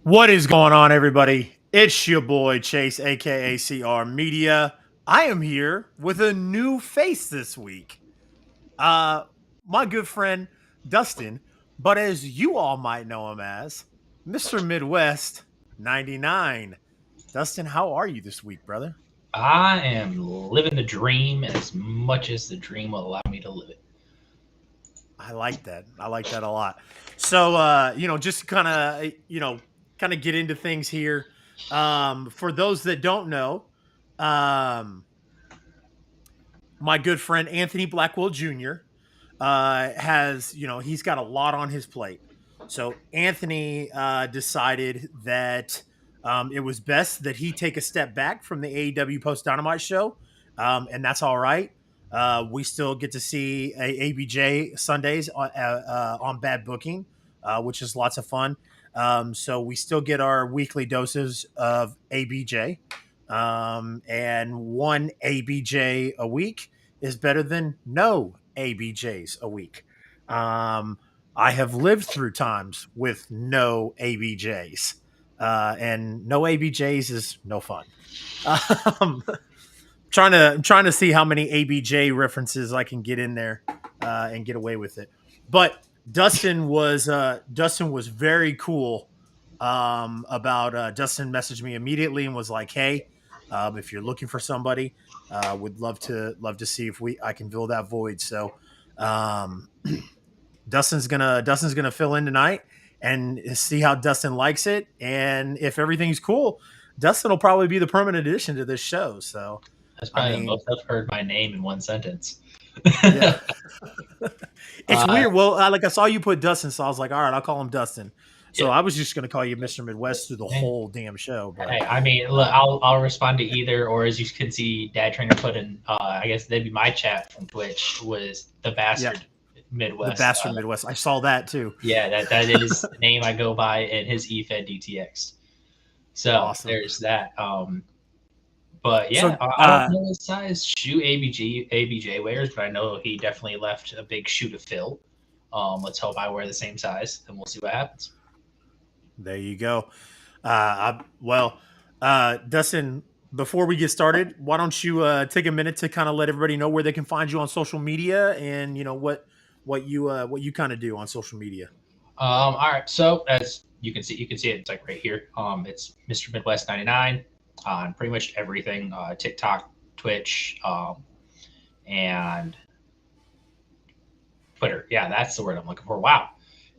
What is going on, everybody? It's your boy Chase, aka CR Media. I am here with a new face this week. Uh, my good friend Dustin, but as you all might know him as Mr. Midwest 99. Dustin, how are you this week, brother? I am living the dream as much as the dream will allow me to live it. I like that. I like that a lot. So, just kind of get into things here. For those that don't know, um, my good friend Anthony Blackwell Jr. Has, he's got a lot on his plate. So Anthony decided that it was best that he take a step back from the AEW Post Dynamite show, and that's all right. We still get to see ABJ Sundays on Bad Booking, which is lots of fun. So we still get our weekly doses of ABJ, and one ABJ a week is better than no ABJs a week. Um, I have lived through times with no ABJs, and no ABJs is no fun. Um, trying to see how many ABJ references I can get in there and get away with it. But Dustin was very cool about Dustin messaged me immediately and was like, "Hey, if you're looking for somebody, would love to see if I can fill that void." So um, Dustin's gonna fill in tonight and see how Dustin likes it, and if everything's cool, Dustin will probably be the permanent addition to this show. So That's I probably the mean, most I've heard my name in one sentence. yeah, it's uh, weird. Well, like I saw you put Dustin, so I was like, all right, I'll call him Dustin. So yeah. I was just gonna call you Mr. Midwest through the Hey, whole damn show, but hey, I mean, look, um, I'll respond to either, or as you can see, Dad Trainer put in. I guess that'd be my chat from Twitch was the yeah, bastard the Midwest. bastard Midwest. I saw that too. Yeah, that is the name I go by in his EFED DTX. So Awesome. there's that. But yeah, So I don't know his size shoe ABJ wears, but I know he definitely left a big shoe to fill. Let's hope I wear the same size, and we'll see what happens. there you go. Well, Dustin, before we get started, why don't you take a minute to kind of let everybody know where they can find you on social media, and what you kind of do on social media. All right, so as you can see it. It's like right here. It's Mr. Midwest 99 on pretty much everything: TikTok, Twitch, and Twitter. Yeah, that's the word I'm looking for. Wow,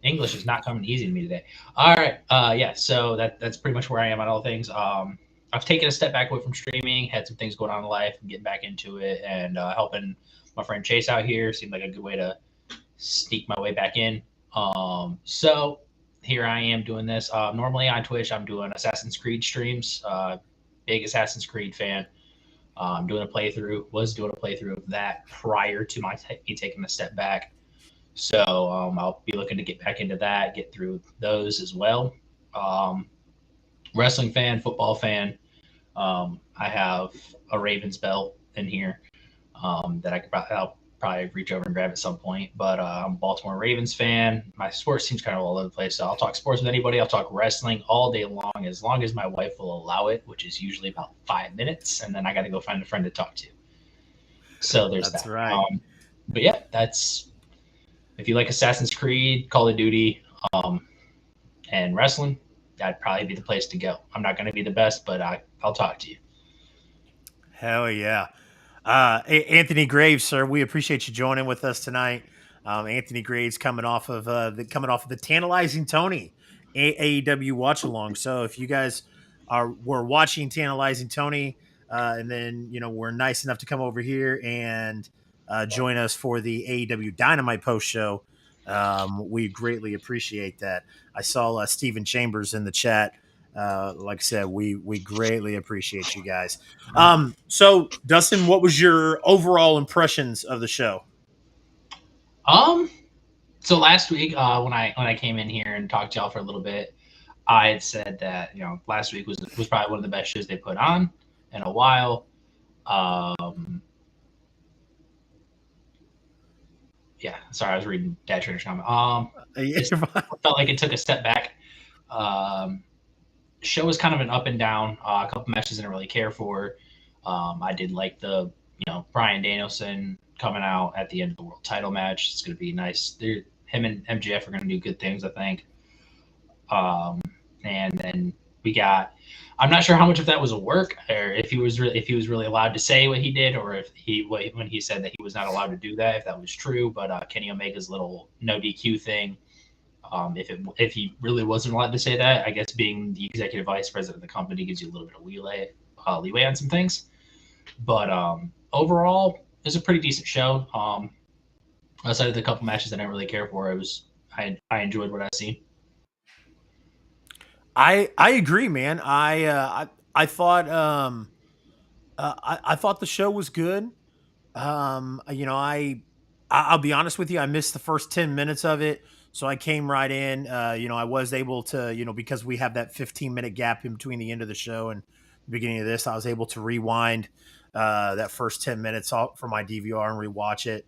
English is not coming easy to me today. All right, yeah. So that's pretty much where I am on all things. I've taken a step back away from streaming, had some things going on in life, and getting back into it, and helping my friend Chase out here seemed like a good way to sneak my way back in. So here I am doing this. Normally on Twitch, I'm doing Assassin's Creed streams. Big Assassin's Creed fan. Doing a playthrough. Was doing a playthrough of that prior to me taking a step back. So I'll be looking to get back into that, get through those as well. Um, Wrestling fan, football fan. I have a Ravens belt in here that I'll probably reach over and grab at some point. But I'm a Baltimore Ravens fan. My sports team's kind of all over the place. So I'll talk sports with anybody. I'll talk wrestling all day long as my wife will allow it, which is usually about 5 minutes. And then I got to go find a friend to talk to. So there's That's that. right. But yeah, that's if you like Assassin's Creed, Call of Duty, um, and wrestling, that'd probably be the place to go. I'm not going to be the best, but I'll talk to you. Hell yeah. Anthony Graves, sir, we appreciate you joining with us tonight. Anthony Graves coming off of the tantalizing Tony AEW watch along. So if you guys were watching tantalizing Tony, and then were nice enough to come over here and join us for the AEW Dynamite post show, we greatly appreciate that. I saw Stephen Chambers in the chat. Like I said, we greatly appreciate you guys. So Dustin, what was your overall impressions of the show? Um, so last week when I came in here and talked to y'all for a little bit, I had said that last week was probably one of the best shows they put on in a while. Um, yeah, sorry, I was reading Dad Trainer's comment. Yeah, It felt like it took a step back. Um, show was kind of an up and down. A couple matches I didn't really care for. I did like the Brian Danielson coming out at the end of the world title match. It's going to be nice. Him and MJF are going to do good things, I think. Um, and then we got. I'm not sure how much of that was a work, or if he was really allowed to say what he did, or if when he said that he was not allowed to do that, if that was true. But Kenny Omega's little no DQ thing, if he really wasn't allowed to say that, I guess being the executive vice president of the company gives you a little bit of leeway on some things. But overall, it was a pretty decent show. Outside of the couple matches I didn't really care for, I enjoyed what I seen. I agree, man. I thought I thought the show was good. You know, I'll be honest with you, I missed the first 10 minutes of it. So I came right in. You know, I was able to, you know, because we have that 15-minute gap in between the end of the show and the beginning of this, I was able to rewind that first 10 minutes off for my DVR and rewatch it.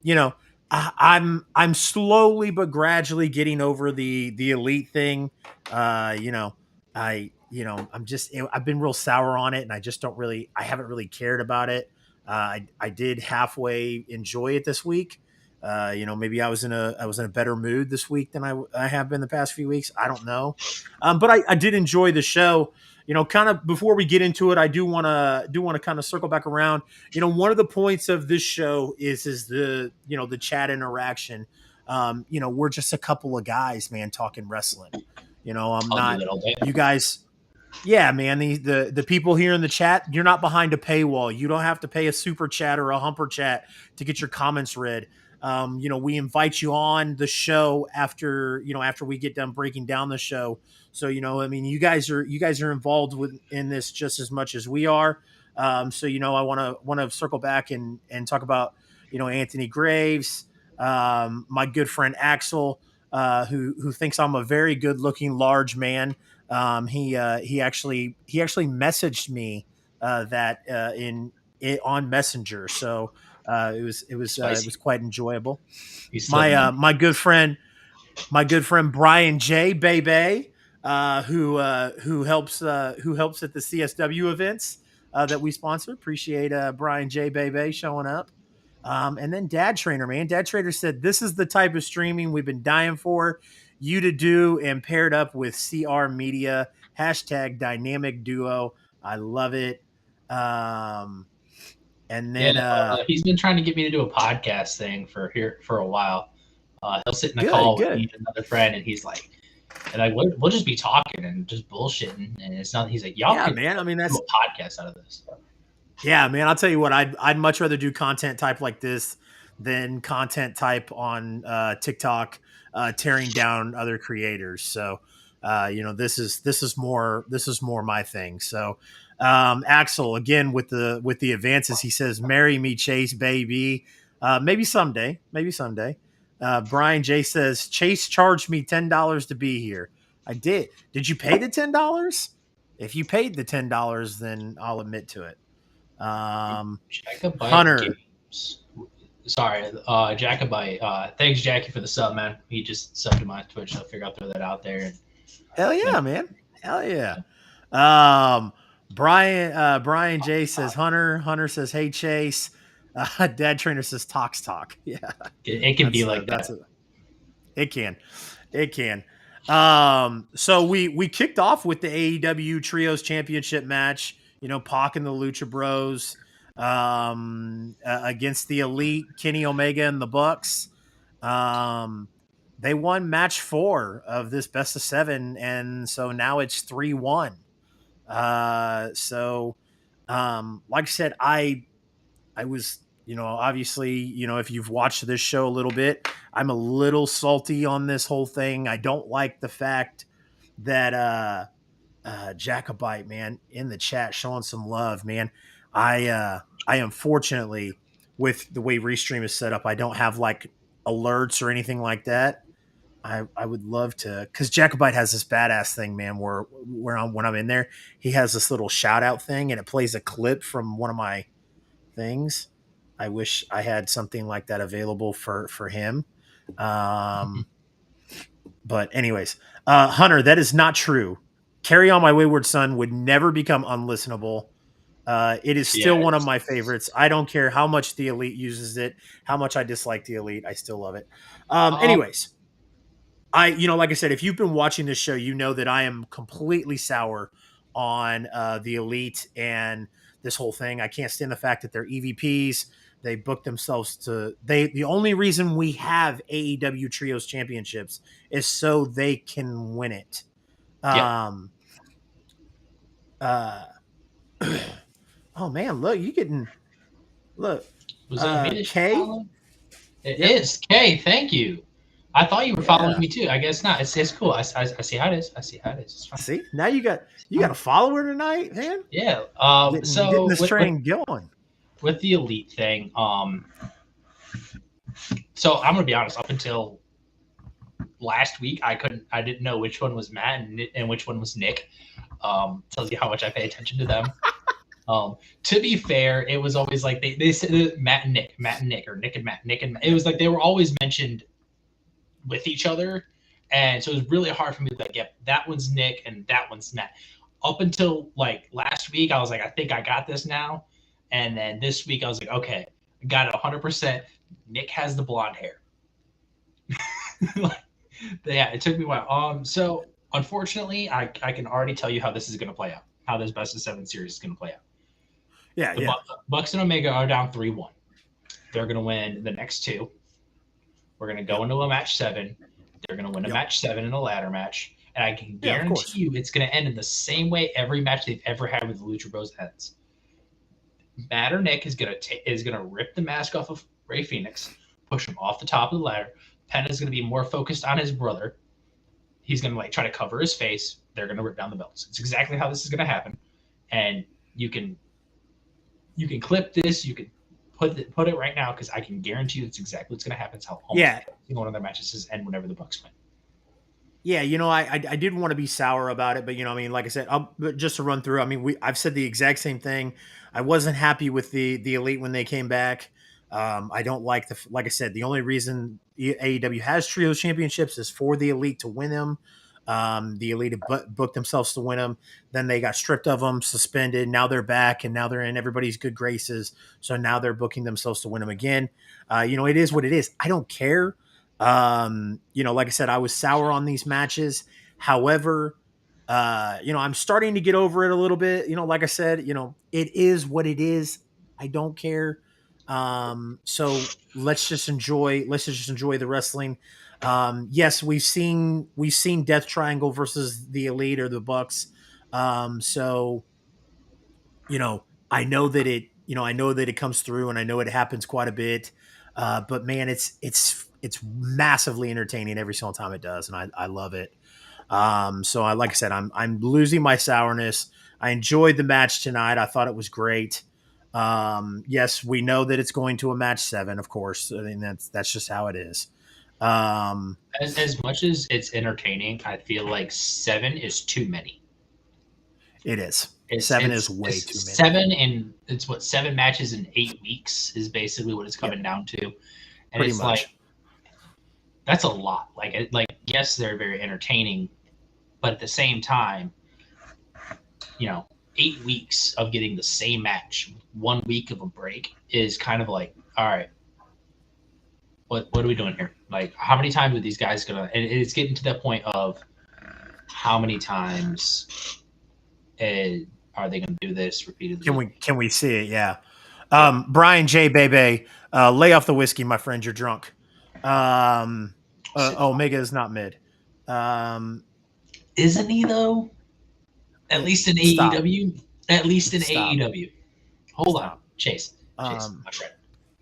You know, I'm slowly but gradually getting over the elite thing. You know, I've been real sour on it, and I haven't really cared about it. I did halfway enjoy it this week. You know, maybe I was in a better mood this week than I have been the past few weeks. I don't know, but I did enjoy the show. You know, kind of before we get into it, I do want to kind of circle back around. You know, one of the points of this show is the the chat interaction. You know, we're just a couple of guys, man, talking wrestling. You know, I'm I'll do not that all day. you guys. Yeah, man. The people here in the chat, you're not behind a paywall. You don't have to pay a super chat or a humper chat to get your comments read. You know, we invite you on the show after we get done breaking down the show. So, you know, I mean, you guys are involved in this just as much as we are. So, you know, I want to circle back and talk about, you know, Anthony Graves, my good friend Axel, who thinks I'm a very good looking large man. He actually messaged me that in it on Messenger. So it Spicy. was quite enjoyable. He's My slipping in. my good friend Brian J. Bebe, who helps at the CSW events that we sponsor. Appreciate Brian J. Bebe showing up. And then Dad Trainer, man. Dad Trainer said, "This is the type of streaming we've been dying for you to do," and paired up with CR Media. Hashtag dynamic duo. I love it. Um, and Yeah, then he's been trying to get me to do a podcast thing for a while. He'll sit in a good, call with me good. and another friend, and he's like, and like we'll just be talking and just bullshitting, and it's not. He's like, y'all Yeah, could man. I mean, do that's a podcast out of this. yeah, man. I'll tell you what. I'd much rather do content type like this than content type on TikTok, tearing down other creators. So, you know, this is more my thing. So, Axel again with the advances. He says, "Marry me, Chase, baby." Maybe someday. Maybe someday. Brian J says, "Chase charged me $10 to be here. I did. Did you pay the $10? If you paid the $10, then I'll admit to it." Jacobite Hunter. Games. Sorry, Jacobite. Thanks, Jackie, for the sub, man. He just subbed to my Twitch, so I figured I'll throw that out there. Hell And, yeah, man. Hell yeah. Um, Brian J says Hunter. Hunter says, "Hey Chase." Dad Trainer says Talks Talk. Yeah, it can be like that's that. a it can. It can. So we kicked off with the AEW Trios Championship match. You know, Pac and the Lucha Bros against the Elite, Kenny Omega and the Bucks. Um, they won match 4 of this best of 7, and so now it's 3-1. So like I said, I was, you know, obviously, you know, if you've watched this show a little bit, I'm a little salty on this whole thing. I don't like the fact that Jacobite, man, in the chat showing some love, man. I unfortunately, with the way Restream is set up, I don't have like alerts or anything like that. I would love to, because Jacobite has this badass thing, man, when I'm in there, he has this little shout out thing and it plays a clip from one of my things. I wish I had something like that available for him. Um, but anyways, Hunter, that is not true. Carry On My Wayward Son would never become unlistenable. It is Yeah. still one of my favorites. I don't care how much the Elite uses it, how much I dislike the Elite. I still love it. Um, Anyways, like I said, if you've been watching this show, you know that I am completely sour on the Elite and this whole thing. I can't stand the fact that they're EVPs. They book themselves to they. The only reason we have AEW Trios Championships is so they can win it. yep. Um, uh, oh man, look, you getting look. Was that me that you K. followed? It Yep. is. Kay, thank you. I thought you were following Yeah. me too. I guess not. It's cool. I see how it is. I see how it is. It's fine. See, now you got a Fine. follower tonight, man. Yeah. Getting So this train going. with the elite thing, so I'm gonna be honest. Up until last week, I didn't know which one was Matt and which one was Nick. Tells you how much I pay attention to them. To be fair, it was always like they said Matt and Nick, or Nick and Matt, Nick and Matt. It was like they were always mentioned with each other. And so it was really hard for me to like, yep, that one's Nick and that one's Matt. Up until like last week, I was like, I think I got this now. And then this week, I was like, okay, I got it 100%. Nick has the blonde hair. Like, yeah, it took me a while. So unfortunately, I can already tell you how this is going to play out, how this best of 7 series is going to play out. Yeah, The yeah. Bucks and Omega are down 3-1. They're going to win the next 2. We're going to go into a match 7. They're going to win a match 7 in a ladder match. And I can guarantee you it's going to end in the same way every match they've ever had with the Lucha Bros ends. Matt or Nick is going to rip the mask off of Rey Fenix, push him off the top of the ladder. Penn is going to be more focused on his brother. He's going to like try to cover his face. They're going to rip down the belts. It's exactly how this is going to happen. And you can clip this. You can put it right now because I can guarantee you it's exactly what's going to happen. It's how almost every single one of their matches is end whenever the Bucks win. Yeah, I didn't want to be sour about it, but I mean, like I said, but just to run through. I mean, I've said the exact same thing. I wasn't happy with the Elite when they came back. I don't like like I said, the only reason AEW has trios championships is for the Elite to win them. The Elite booked themselves to win them. Then they got stripped of them, suspended. Now they're back, and now they're in everybody's good graces. So now they're booking themselves to win them again. It is what it is. I don't care. Like I said, I was sour on these matches. However, I'm starting to get over it a little bit. Like I said, it is what it is. I don't care. So let's just enjoy the wrestling. Yes, we've seen Death Triangle versus the Elite or the Bucks. So I know that it comes through, and I know it happens quite a bit. But man, it's massively entertaining every single time it does, and I love it. So like I said, I'm losing my sourness. I enjoyed the match tonight. I thought it was great. Yes, we know that it's going to a match 7, of course. I mean, that's just how it is. Um, As much as it's entertaining, I feel like 7 is too many. it is. It's 7 is it's, way it's too many. 7 and it's what 7 matches in 8 weeks is basically what it's coming down to, and Pretty it's much. like that's a lot. Like yes, they're very entertaining, but at the same time, 8 weeks of getting the same match, 1 week of a break is kind of like, all right, what are we doing here? Like, how many times are these guys gonna? And it's getting to that point of how many times are they going to do this repeatedly? Can we see it? Yeah. Brian J. Bebe, lay off the whiskey, my friend. You're drunk. Omega is not mid. Isn't he though? At least in Stop. AEW. At least in Stop. AEW. Hold on, Stop. Chase, my friend.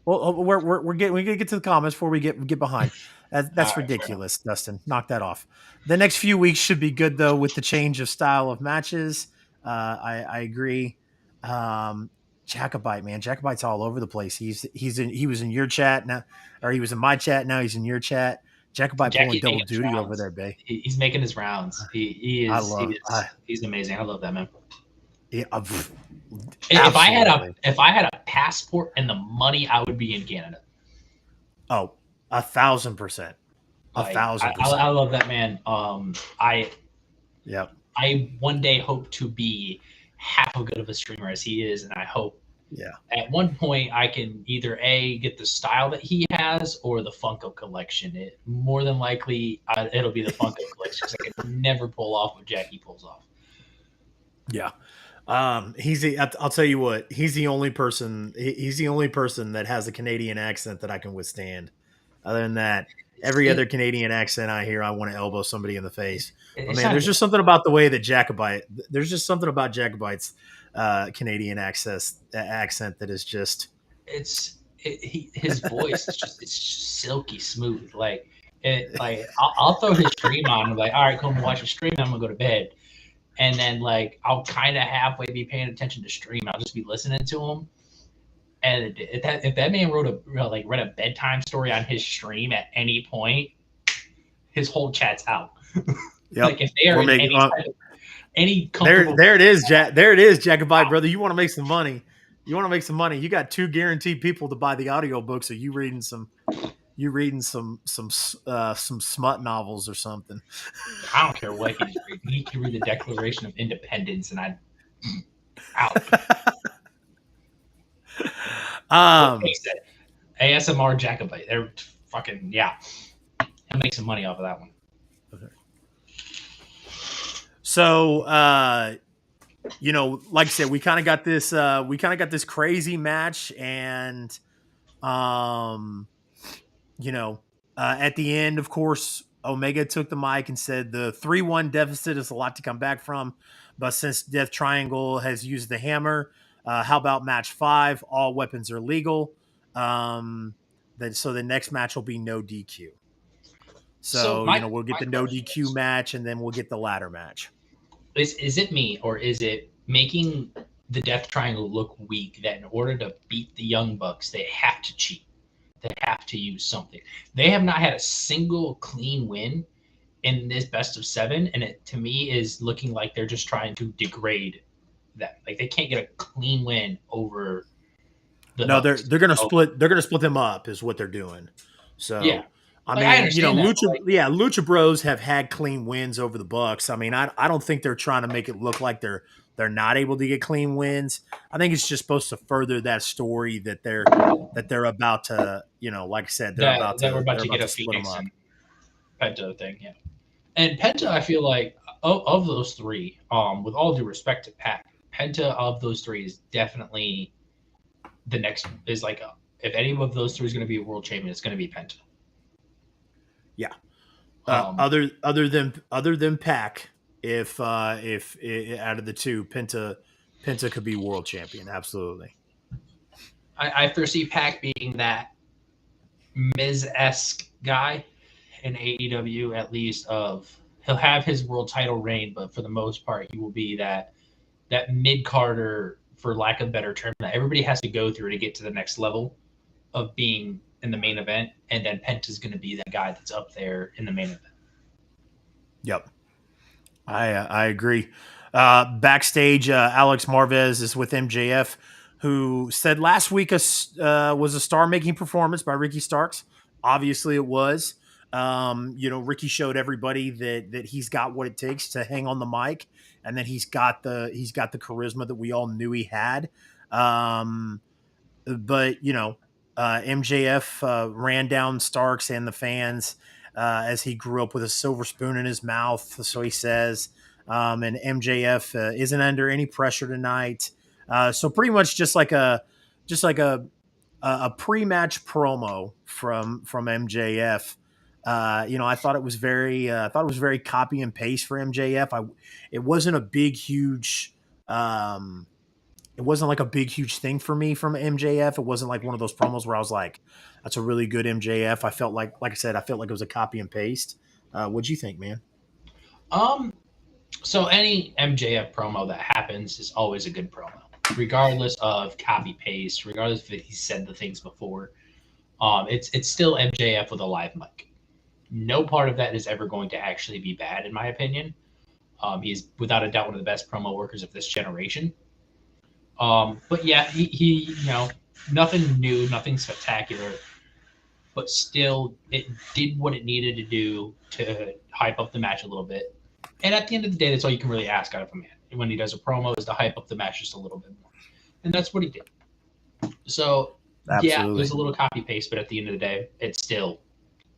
Well, we're gonna get to the comments before we get behind. That's All right, ridiculous, Dustin. Knock that off. The next few weeks should be good though, with the change of style of matches. I agree. Jacobite, man, Jacobite's all over the place. He was in your chat now, or he was in my chat. Now he's in your chat. Jacobite pulling Jackie's double making his duty over rounds. there, babe. He's making his rounds. He's amazing. I love that man. Yeah, If I had a passport and the money, I would be in Canada. Oh, 1,000%. 1,000%. I love that man. Yep. I one day hope to be half as good of a streamer as he is, and I hope Yeah. at one point I can either a get the style that he has or the Funko collection. It more than likely it'll be the Funko collection because I can never pull off what Jackie pulls off. Yeah. I'll tell you what, he's the only person that has a Canadian accent that I can withstand. Other than that, every It, other Canadian accent I hear, I want to elbow somebody in the face. But it's man, not there's even just something about the way that there's just something about Jacobite's Canadian accent that is just his voice is just it's just silky smooth. I'll throw his stream on and be like, all right, come watch the stream. I'm gonna go to bed. And then like I'll kind of halfway be paying attention to stream. I'll just be listening to him. And if that man wrote read a bedtime story on his stream at any point, his whole chat's out. yep. Like if they are We're in making any there comfortable. there it is, Jack. There it is, Jacobite brother. You want to make some money. You want to make some money. You got two guaranteed people to buy the audiobook, so you reading some smut novels or something. I don't care what he's reading. He can read the Declaration of Independence, and I out. What um makes it? ASMR Jacobite. They're fucking yeah. He'll make some money off of that one. so like I said, we kind of got this crazy match, and um at the end, of course, Omega took the mic and said the 3-1 deficit is a lot to come back from. But since Death Triangle has used the hammer, how about match 5? All weapons are legal. So the next match will be no DQ. So So, my we'll get my the no question DQ match, and then we'll get the ladder match. is it me or is it making the Death Triangle look weak that in order to beat the Young Bucks they have to cheat, they have to use something. They have not had a single clean win in this best of 7, and it to me is looking like they're just trying to degrade them. Like they can't get a clean win over the No, they're Bucks. they're gonna Oh, split. They're gonna split them up, is what they're doing. yeah, So, I like I mean, understand that, but Lucha Bros have had clean wins over the Bucks. I mean, I don't think they're trying to make it look like they're not able to get clean wins. I think it's just supposed to further that story that they're about to, like I said, they're that about that we're to about they're to get about a to split them Phoenix up. and Penta thing. Yeah, and Penta, I feel like of those three, with all due respect to Pac, Penta of those three is definitely the next. Is like if any of those three is going to be a world champion, it's going to be Penta. Yeah. Um, Other than Pac, if out of the two, Penta could be world champion. Absolutely. I foresee Pac being that Miz esque guy in AEW at least. Of he'll have his world title reign, but for the most part, he will be that mid Carter, for lack of a better term, that everybody has to go through to get to the next level of being in the main event, and then Penta's going to be that guy that's up there in the main event. Yep. I agree. Backstage, Alex Marvez is with MJF, who said last week was a star-making performance by Ricky Starks. Obviously, it was. Ricky showed everybody that he's got what it takes to hang on the mic, and that he's got the charisma that we all knew he had. But MJF ran down Starks and the fans as he grew up with a silver spoon in his mouth, so he says. And MJF isn't under any pressure tonight. So pretty much just like a pre-match promo from MJF. I thought it was very copy and paste for MJF. It wasn't a big, huge. It wasn't like a big, huge thing for me from MJF. It wasn't like one of those promos where I was like, "That's a really good MJF." I felt like I said, I felt like it was a copy and paste. What'd you think, man? Um, so any MJF promo that happens is always a good promo, regardless of copy paste, regardless if he said the things before. It's still MJF with a live mic. No part of that is ever going to actually be bad, in my opinion. He's without a doubt one of the best promo workers of this generation. But yeah, he nothing new, nothing spectacular, but still it did what it needed to do to hype up the match a little bit. And at the end of the day, that's all you can really ask out of a man when he does a promo is to hype up the match just a little bit more. And that's what he did. So yeah, it was Absolutely. a little copy paste, but at the end of the day, it's still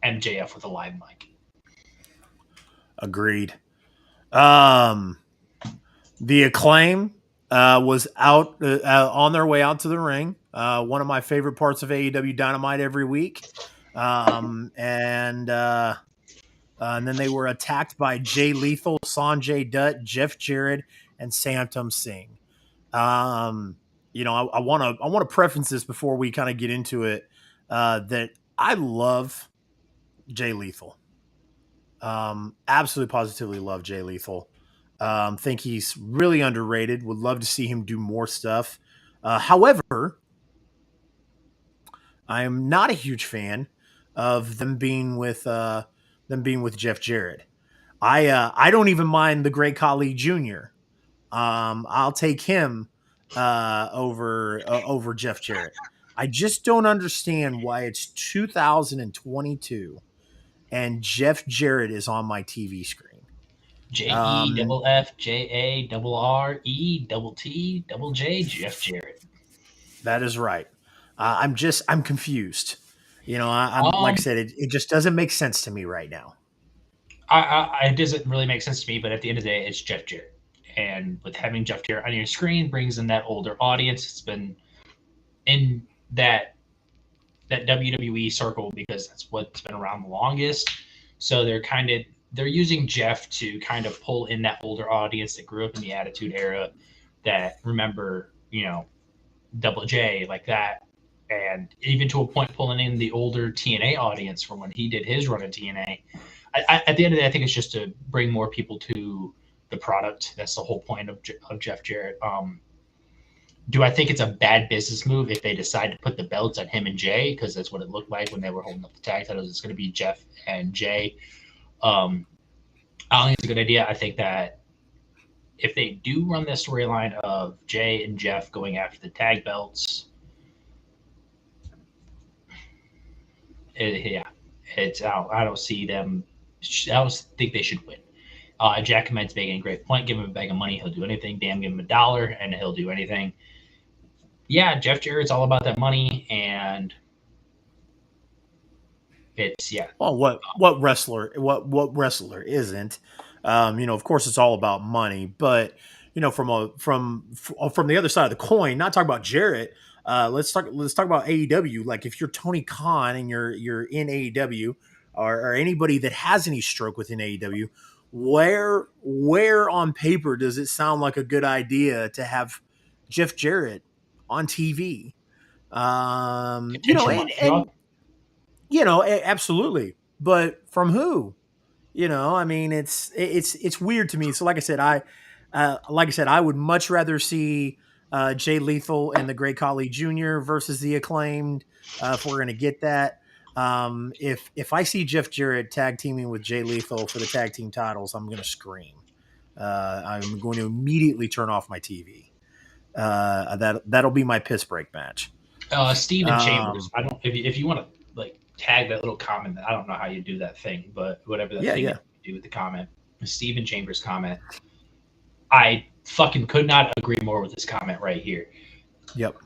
MJF with a live mic. Agreed. The Acclaim was out on their way out to the ring. One of my favorite parts of AEW Dynamite every week. And then they were attacked by Jay Lethal, Sanjay Dutt, Jeff Jarrett, and Santam Singh. Um, I want to preference this before we kind of get into it. That I love Jay Lethal. Absolutely, positively love Jay Lethal. Think he's really underrated. Would love to see him do more stuff. However, I am not a huge fan of them being with Jeff Jarrett. I don't even mind the Great Khali Jr. I'll take him over Jeff Jarrett. I just don't understand why it's 2022 and Jeff Jarrett is on my TV screen. JE Um, double F J A double R E double T double J Jeff Jarrett. that is right. I'm confused. I'm like I Um, said, it just doesn't make sense to me right now. it doesn't really make sense to me, but at the end of the day, it's Jeff Jarrett. And with having Jeff Jarrett on your screen brings in that older audience. It's been in that WWE circle because that's what's been around the longest. So they're using Jeff to kind of pull in that older audience that grew up in the Attitude Era, that remember Double J like that, and even to a point pulling in the older TNA audience from when he did his run of TNA. At the end of the day, I think it's just to bring more people to the product. That's the whole point of Jeff Jarrett. Do I think it's a bad business move if they decide to put the belts on him and Jay? Because that's what it looked like when they were holding up the tag titles. It's going to be Jeff and Jay. Um, I don't think it's a good idea. I think that if they do run the storyline of Jay and Jeff going after the tag belts, yeah, I don't see them. I don't think they should win. Jack Ahmed's making a great point. Give him a bag of money, he'll do anything. Damn, give him $1, and he'll do anything. Yeah, Jeff Jarrett's all about that money, and it's yeah. Well, what wrestler isn't? Of course, it's all about money, but from the other side of the coin, not talk about Jarrett. Let's talk about AEW. Like if you're Tony Khan and you're in AEW, or anybody that has any stroke within AEW, where on paper does it sound like a good idea to have Jeff Jarrett on TV? Um, you know, Potential and money draw. and absolutely. But from who? I mean, it's weird to me. So, like I said, I would much rather see Jay Lethal and the Great Khali Jr. versus the Acclaimed if we're going to get that. If I see Jeff Jarrett tag teaming with Jay Lethal for the tag team titles, I'm going to scream. I'm going to immediately turn off my TV. That'll be my piss break match. Steven Chambers. Um, I don't if you want to like tag that little comment. I don't know how you do that thing, but whatever that yeah, thing that yeah, you do with the comment, the Steven Chambers comment. I fucking could not agree more with this comment right here. yep.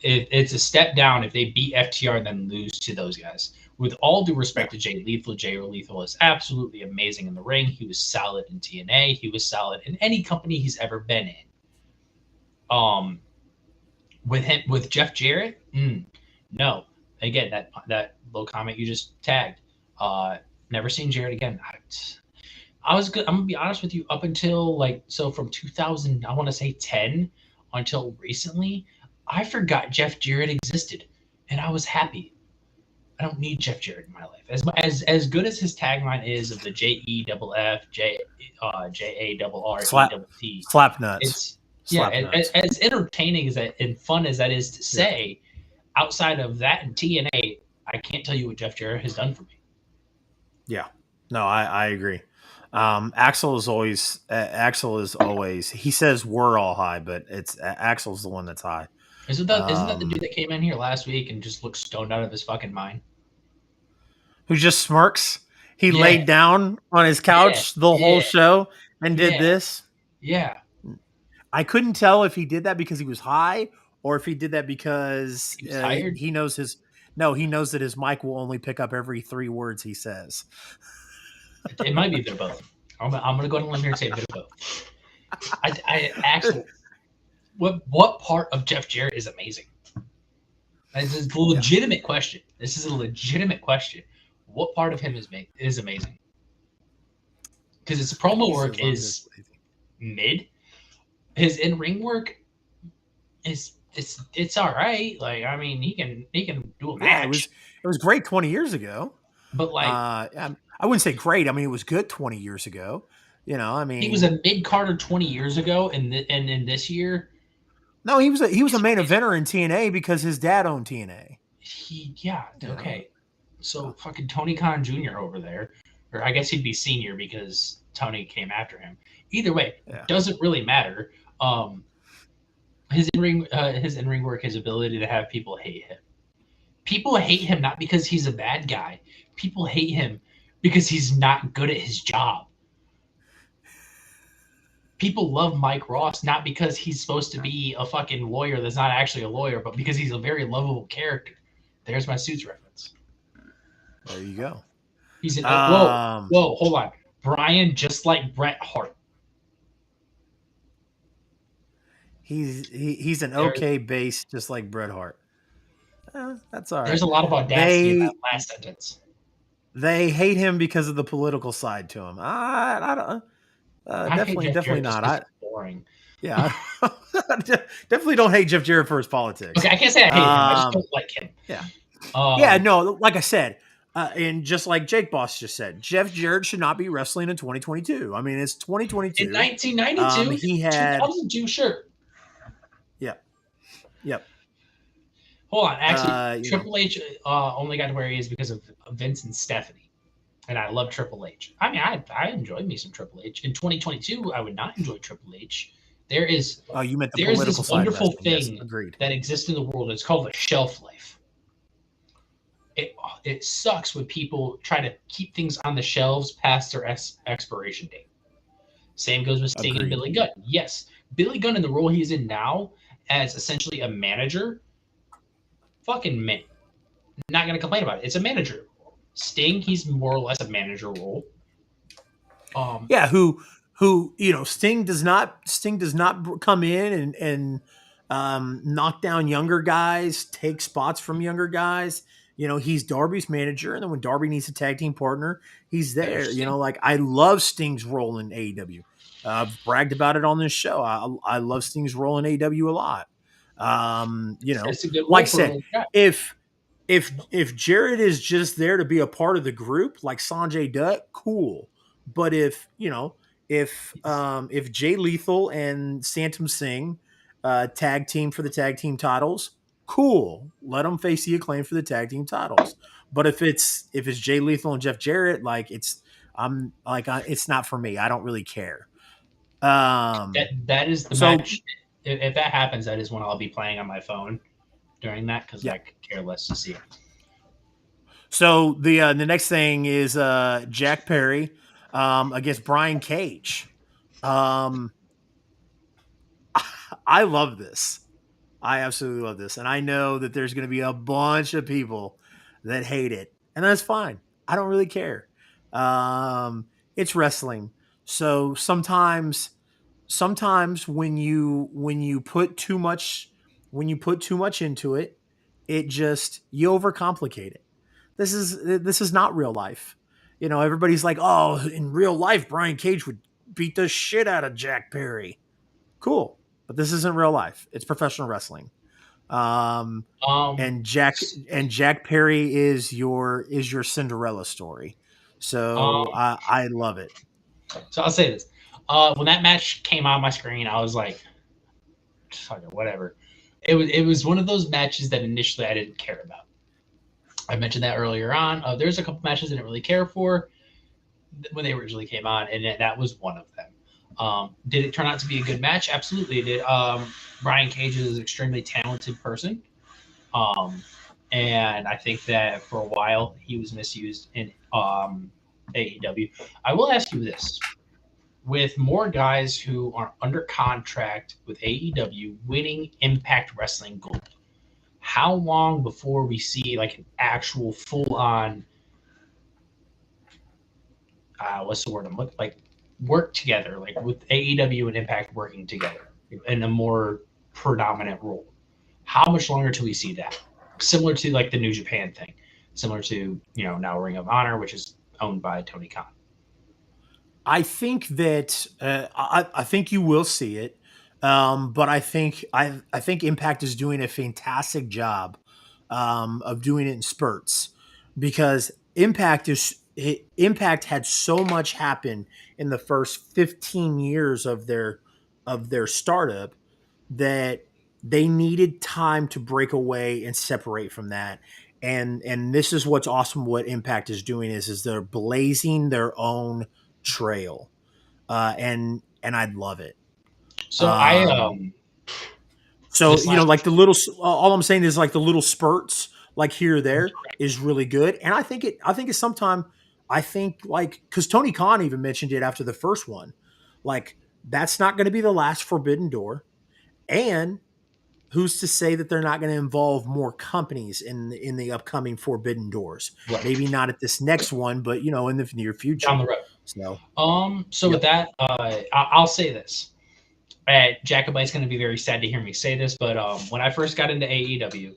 It's a step down if they beat FTR and then lose to those guys. With all due Yeah. respect to Jay Lethal, Jay Lethal is absolutely amazing in the ring. He was solid in TNA. He was solid in any company he's ever been in. Um, with Jeff Jarrett, no. Again, that little comment you just tagged. Never seen Jarrett again. I was good. I'm gonna be honest with you. Up until from 2000, I want to say 10, until recently, I forgot Jeff Jarrett existed, and I was happy. I don't need Jeff Jarrett in my life. As good as his tagline is of the JEFF JARRETT, Slap slap nuts. it's yeah. Slap nuts. As entertaining as that and fun as that is to Yeah. say, outside of that and TNA, I can't tell you what Jeff Jarrett has done for me. Yeah. No, I agree. Axel is always he says we're all high, but it's Axel's the one that's high. Isn't that the dude Um, that came in here last week and just looked stoned out of his fucking mind? who just smirks. He Yeah, laid down on his yeah, couch the whole yeah. show. and did Yeah, this. yeah. I couldn't tell if he did that because he was high or if he did that because He was tired. he knows his. No, he knows that his mic will only pick up every 3 words he says. It might be a bit of both. I'm gonna go on a limb here and say a bit of both. I actually, what part of Jeff Jarrett is amazing? This is a Yeah, legitimate question. This is a legitimate question. What part of him is amazing? Because his promo he work says I'm just is lazy. mid. His in ring work it's all right. Like I mean, he can do a Yeah, match, it was great 20 years ago. but like I wouldn't say great. I mean, it was good 20 years ago. I he was mean, a mid Carter 20 years ago, and in this year no, he was a he's main eventer in TNA because his dad owned TNA. yeah, You know, okay. So fucking Tony Khan Jr. over there, or I guess he'd be senior because Tony came after him. Either way, yeah. doesn't really matter. Um, his in ring work, his ability to have people hate him. People hate him not because he's a bad guy. People hate him because he's not good at his job. People love Mike Ross not because he's supposed to be a fucking lawyer that's not actually a lawyer, but because he's a very lovable character. There's my Suits reference. There you go. He's an Um, hold on. Brian, just like Bret Hart. he's an There, okay base, just like Bret Hart. That's all there's right. a lot of audacity in that They last sentence. they hate him because of the political side to him. I don't. I hate Jeff Definitely Jarrett just not. because he's boring. Yeah, definitely don't hate Jeff Jarrett for his politics. Okay, I can't say I hate him. I just Um, don't like him. yeah, yeah. Um, No, like I said, and just like Jake Boss just said, Jeff Jarrett should not be wrestling in 2022. I mean, it's in 2022. 1992, He had, 2002, sure. yeah, yep. Hold on. Actually, You know, Triple H only got to where he is because of Vince and Stephanie. And I love Triple H. I mean, I enjoyed me some Triple H. In 2022, I would not enjoy Triple H. There is oh, you meant the there is political this side of wonderful wrestling. Yes, thing agreed. that exists in the world. It's called a shelf life. It sucks when people try to keep things on the shelves past their expiration date. Same goes with Sting and Agreed. Billy Gunn. Yes, Billy Gunn in the role he's in now as essentially a manager, fucking man, not going to complain about it. It's a manager. Sting, he's more or less a manager role. Yeah, who Sting does not come in and knock down younger guys, take spots from younger guys. He's Darby's manager, and then when Darby needs a tag team partner, he's There's there. Sting. Like I love Sting's role in AEW. I've bragged about it on this show. I love Sting's role in AEW a lot. It's a good Like role I for said, a guy. if if Jared is just there to be a part of the group, like Sanjay Dutt, cool. But if Jay Lethal and Santam Singh tag team for the tag team titles, cool. Let them face the Acclaim for the tag team titles. But if it's Jay Lethal and Jeff Jarrett, like it's not for me. I don't really care. That is the So match. If that happens, that is when I'll be playing on my phone during that because yeah. I could care less to see it. So the next thing is Jack Perry against Brian Cage. Um, I love this. I absolutely love this, and I know that there's going to be a bunch of people that hate it, and that's fine. I don't really care. It's wrestling, so sometimes when you put too much into it, it just you overcomplicate it. This is not real life. Everybody's like, oh, in real life, Brian Cage would beat the shit out of Jack Perry. Cool, but this isn't real life. It's professional wrestling. Um, Um, and Jack Perry is your Cinderella story. So um, I love it. so I'll say this: when that match came on my screen, I was like, "Fuck it, whatever." It was one of those matches that initially I didn't care about. I mentioned that earlier on. There's a couple matches I didn't really care for when they originally came on, and that was one of them. Did it turn out to be a good match? Absolutely, it did. Brian Cage is an extremely talented person, um, and I think that for a while he was misused in AEW. I will ask you this: with more guys who are under contract with AEW winning Impact Wrestling Gold, how long before we see like an actual full on what's the word I'm looking like work together, like with AEW and Impact working together in a more predominant role? How much longer till we see that? Similar to like the New Japan thing, similar to now Ring of Honor, which is owned by Tony Khan. I think that I think you will see it, but I think Impact is doing a fantastic job of doing it in spurts because Impact had so much happen in the first 15 years of their startup that they needed time to break away and separate from that. And this is what's awesome. What Impact is doing is they're blazing their own trail, and I'd love it. So I Um, so this you know, last like the little. All I'm saying is like the little spurts, like here or there, is really good. And I think it's sometime. I think like because Tony Khan even mentioned it after the first one, like that's not going to be the last Forbidden Door, and who's to say that they're not going to involve more companies in the upcoming Forbidden Doors? right Maybe not at this next one, but in the near down future. the road. So, So with yep, that, I'll say this. Jacobite's going to be very sad to hear me say this, but when I first got into AEW,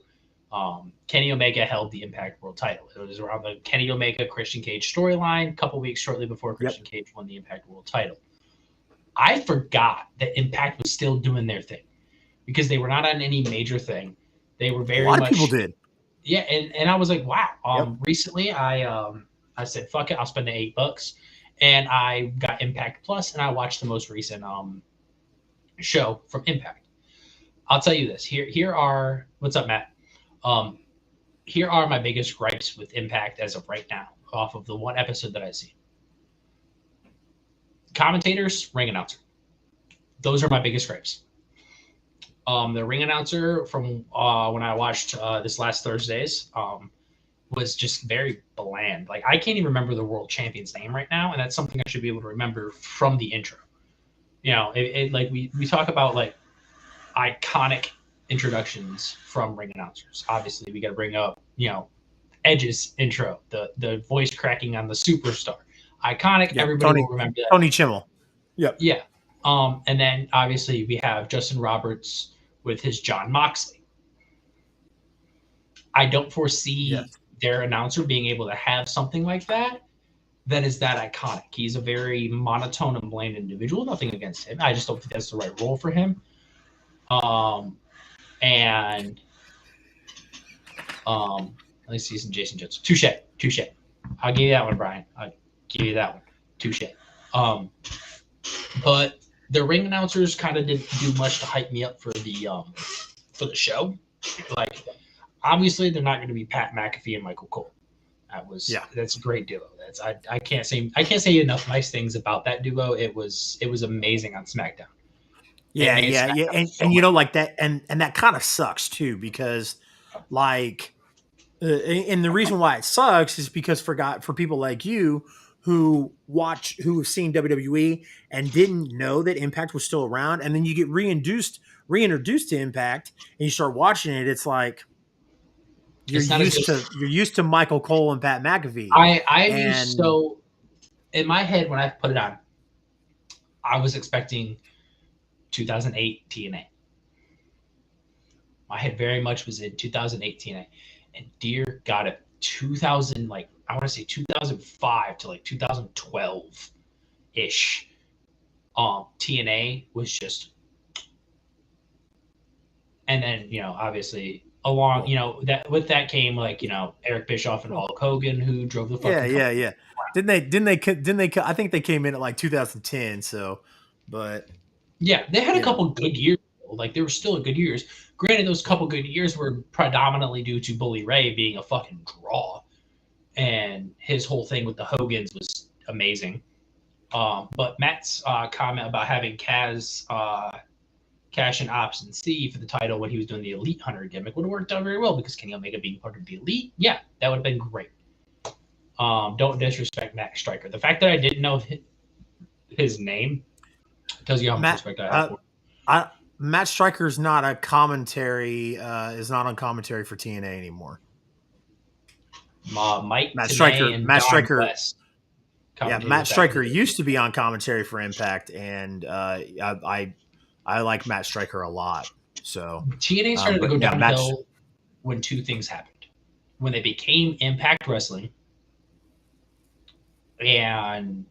Kenny Omega held the Impact World title. It was around the Kenny Omega Christian Cage storyline, a couple weeks shortly before yep. Christian Cage won the Impact World title. I forgot that Impact was still doing their thing because they were not on any major thing. They were A very lot of people much, did. yeah, and I was like, wow. Yep, Recently I said fuck it, I'll spend the $8, and I got Impact Plus, and I watched the most recent show from Impact. I'll tell you this. Here are what's up, Matt. Um, Here are my biggest gripes with Impact as of right now, off of the one episode that I see. Commentators, ring announcer. Those are my biggest gripes. The ring announcer from when I watched this last Thursday's was just very bland. Like I can't even remember the world champion's name right now, and that's something I should be able to remember from the intro. Like we talk about like iconic introductions from ring announcers. Obviously, we got to bring up Edge's intro, the voice cracking on the superstar, iconic. yep. Everybody will remember that. Tony Chimmel. Yep. Yeah. And then obviously we have Justin Roberts with his John Moxley. I don't foresee Yes. their announcer being able to have something like that is that iconic. He's a very monotone and bland individual. Nothing against him. I just don't think that's the right role for him. And let me see some Jason Jones. Touche. I'll give you that one, Brian. I'll give you that one. Touche. But the ring announcers kind of didn't do much to hype me up for the show. Like, obviously, they're not going to be Pat McAfee and Michael Cole. That's a great duo. I can't say enough nice things about that duo. It was amazing on SmackDown. Yeah. And like that, and that kind of sucks too because, like, and the reason why it sucks is because for people like you who have seen WWE and didn't know that Impact was still around, and then you get reintroduced to Impact and you start watching it, it's like It's not as good. you're used to Michael Cole and Pat McAfee, I'm used. and So in my head when I put it on, I was expecting 2008 TNA. My head very much was in 2008 TNA, and dear God, if 2000 like I want to say 2005 to like 2012 ish, TNA was just, and then obviously along that with that came like Eric Bischoff and Hulk Hogan who drove the fucking company. yeah. Didn't they? I think they came in at like 2010. So, but Yeah, they had a you know, couple good years. Like they were still good years. Granted, those couple good years were predominantly due to Bully Ray being a fucking draw, and his whole thing with the Hogans was amazing. But Matt's comment about having Cash and Ops and C for the title when he was doing the Elite Hunter gimmick would have worked out very well because Kenny Omega being part of the Elite, yeah, that would have been great. Don't disrespect Matt Striker. The fact that I didn't know his name tells you how much Matt respect I have uh, for I Matt Stryker's not a commentary is not on commentary for TNA anymore. him. Mike Matt Tenay Stryker and Matt Don Stryker West Yeah, commentated Matt with back in Stryker the day. used to be on commentary for Impact, and I like Matt Stryker a lot. So, TNA started to but go yeah, downhill when two things happened: when they became Impact Wrestling, and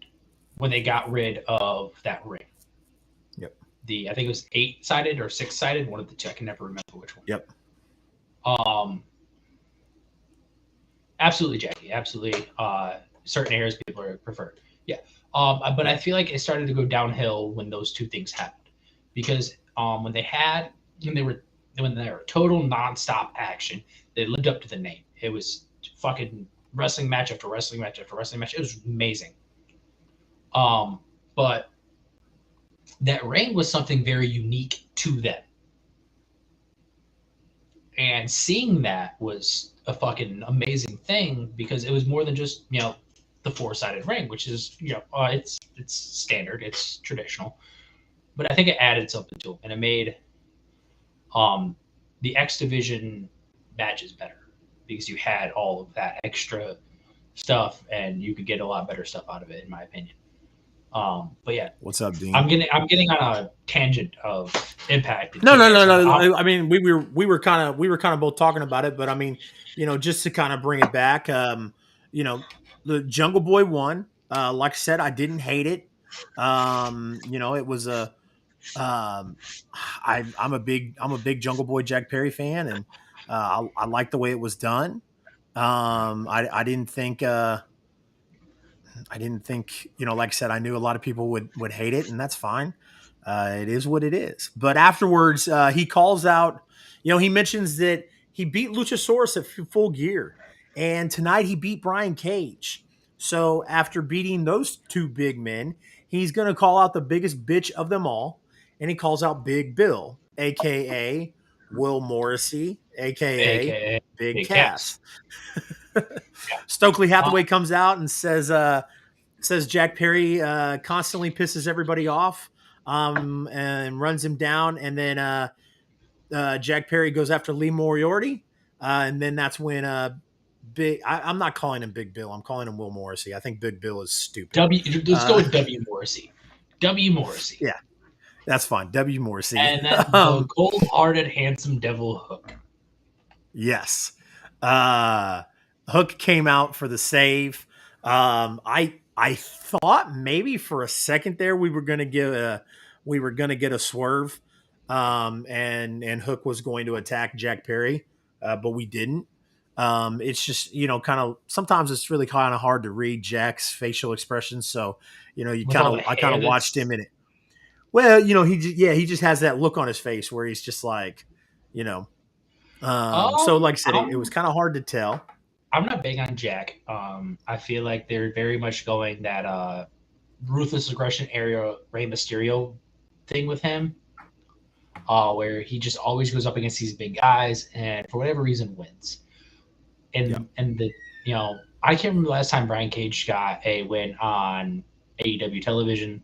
when they got rid of that ring. Yep, I think it was 8-sided or 6-sided, one of the two. I can never remember which one. yep. Um, absolutely, Jackie. Absolutely. Certain areas people are preferred. Yeah. But I feel like it started to go downhill when those two things happened, because when they had when they were total nonstop action, they lived up to the name. It was fucking wrestling match after wrestling match after wrestling match. It was amazing. But that ring was something very unique to them, and seeing that was a fucking amazing thing because it was more than just the 4-sided ring, which is it's standard, it's traditional, but I think it added something to it, and it made um the X division matches better because you had all of that extra stuff and you could get a lot better stuff out of it, in my opinion. But yeah, What's up, I'm Dean? getting I'm getting on a tangent of Impact and No, no, TNA, no, so no. I mean, we were kind of both talking about it, but I mean, just to kind of bring it back, the Jungle Boy won. Like I said, I didn't hate it. It was a I'm a big Jungle Boy Jack Perry fan, and I like the way it was done. I didn't think like I said, I knew a lot of people would hate it, and that's fine. It is what it is. But afterwards, he calls out. He mentions that he beat Luchasaurus at Full Gear, and tonight he beat Brian Cage. So after beating those two big men, he's going to call out the biggest bitch of them all, and he calls out Big Bill, aka Will Morrissey, aka aka Big Big Cass. Cass. Stokely Uh, Hathaway comes out and says Jack Perry constantly pisses everybody off, and runs him down, and then Jack Perry goes after Lee Moriarty, and then that's when I'm not calling him Big Bill. I'm calling him Will Morrissey. I think Big Bill is stupid. Let's go with W Morrissey. W Morrissey. Yeah, that's fine. W Morrissey. And then the cold hearted, handsome devil Hook. Yes. Uh, Hook came out for the save. I thought maybe for a second there we were gonna get a swerve, and Hook was going to attack Jack Perry, but we didn't. It's just kind of sometimes it's really kind of hard to read Jack's facial expressions, so With all the I kind hair of watched that's. him in it. Well, he just has that look on his face where he's just like, you know, so like I said, it was I'm kind of hard to tell. I'm not big on Jack. I feel like they're very much going that ruthless aggression area Rey Mysterio thing with him, where he just always goes up against these big guys and for whatever reason wins. Yeah. And the I can't remember the last time Brian Cage got a win on AEW television.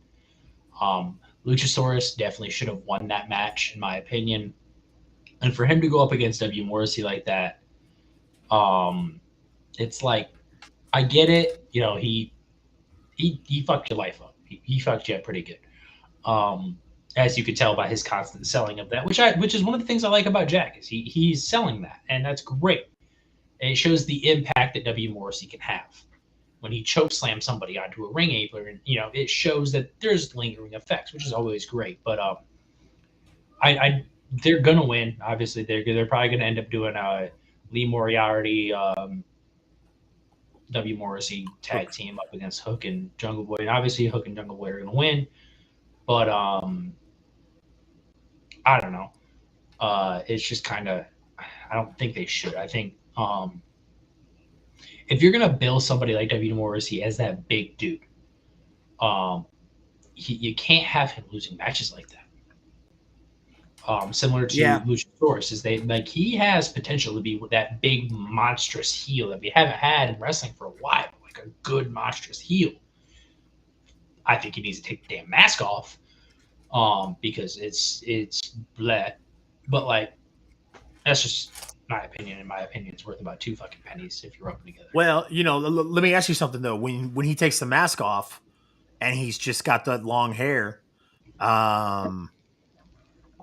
Luchasaurus definitely should have won that match, in my opinion. And for him to go up against W Morrissey like that, um, it's like I get it. He fucked your life up. He fucked you up pretty good. As you could tell by his constant selling of that, which is one of the things I like about Jack is he's selling that, and that's great. And it shows the impact that W Morrissey can have when he choke slams somebody onto a ring apron. And, it shows that there's lingering effects, which is always great. But I they're gonna win. Obviously, they're probably gonna end up doing a Lee Moriarty, W Morrissey tag Hook. team up against Hook and Jungle Boy. And obviously, Hook and Jungle Boy are gonna win. But I don't know. It's just kind of. I don't think they should. I think if you're gonna bill somebody like W Morrissey as that big dude, um, you can't have him losing matches like that. Similar to Yeah. Luchasaurus, is they like he has potential to be that big monstrous heel that we haven't had in wrestling for a while, like a good monstrous heel. I think he needs to take the damn mask off. Because it's bleh. But like that's just my opinion. In my opinion, it's worth about 2 fucking pennies if you rub them together. Well, let me ask you something though. When he takes the mask off and he's just got that long hair, um,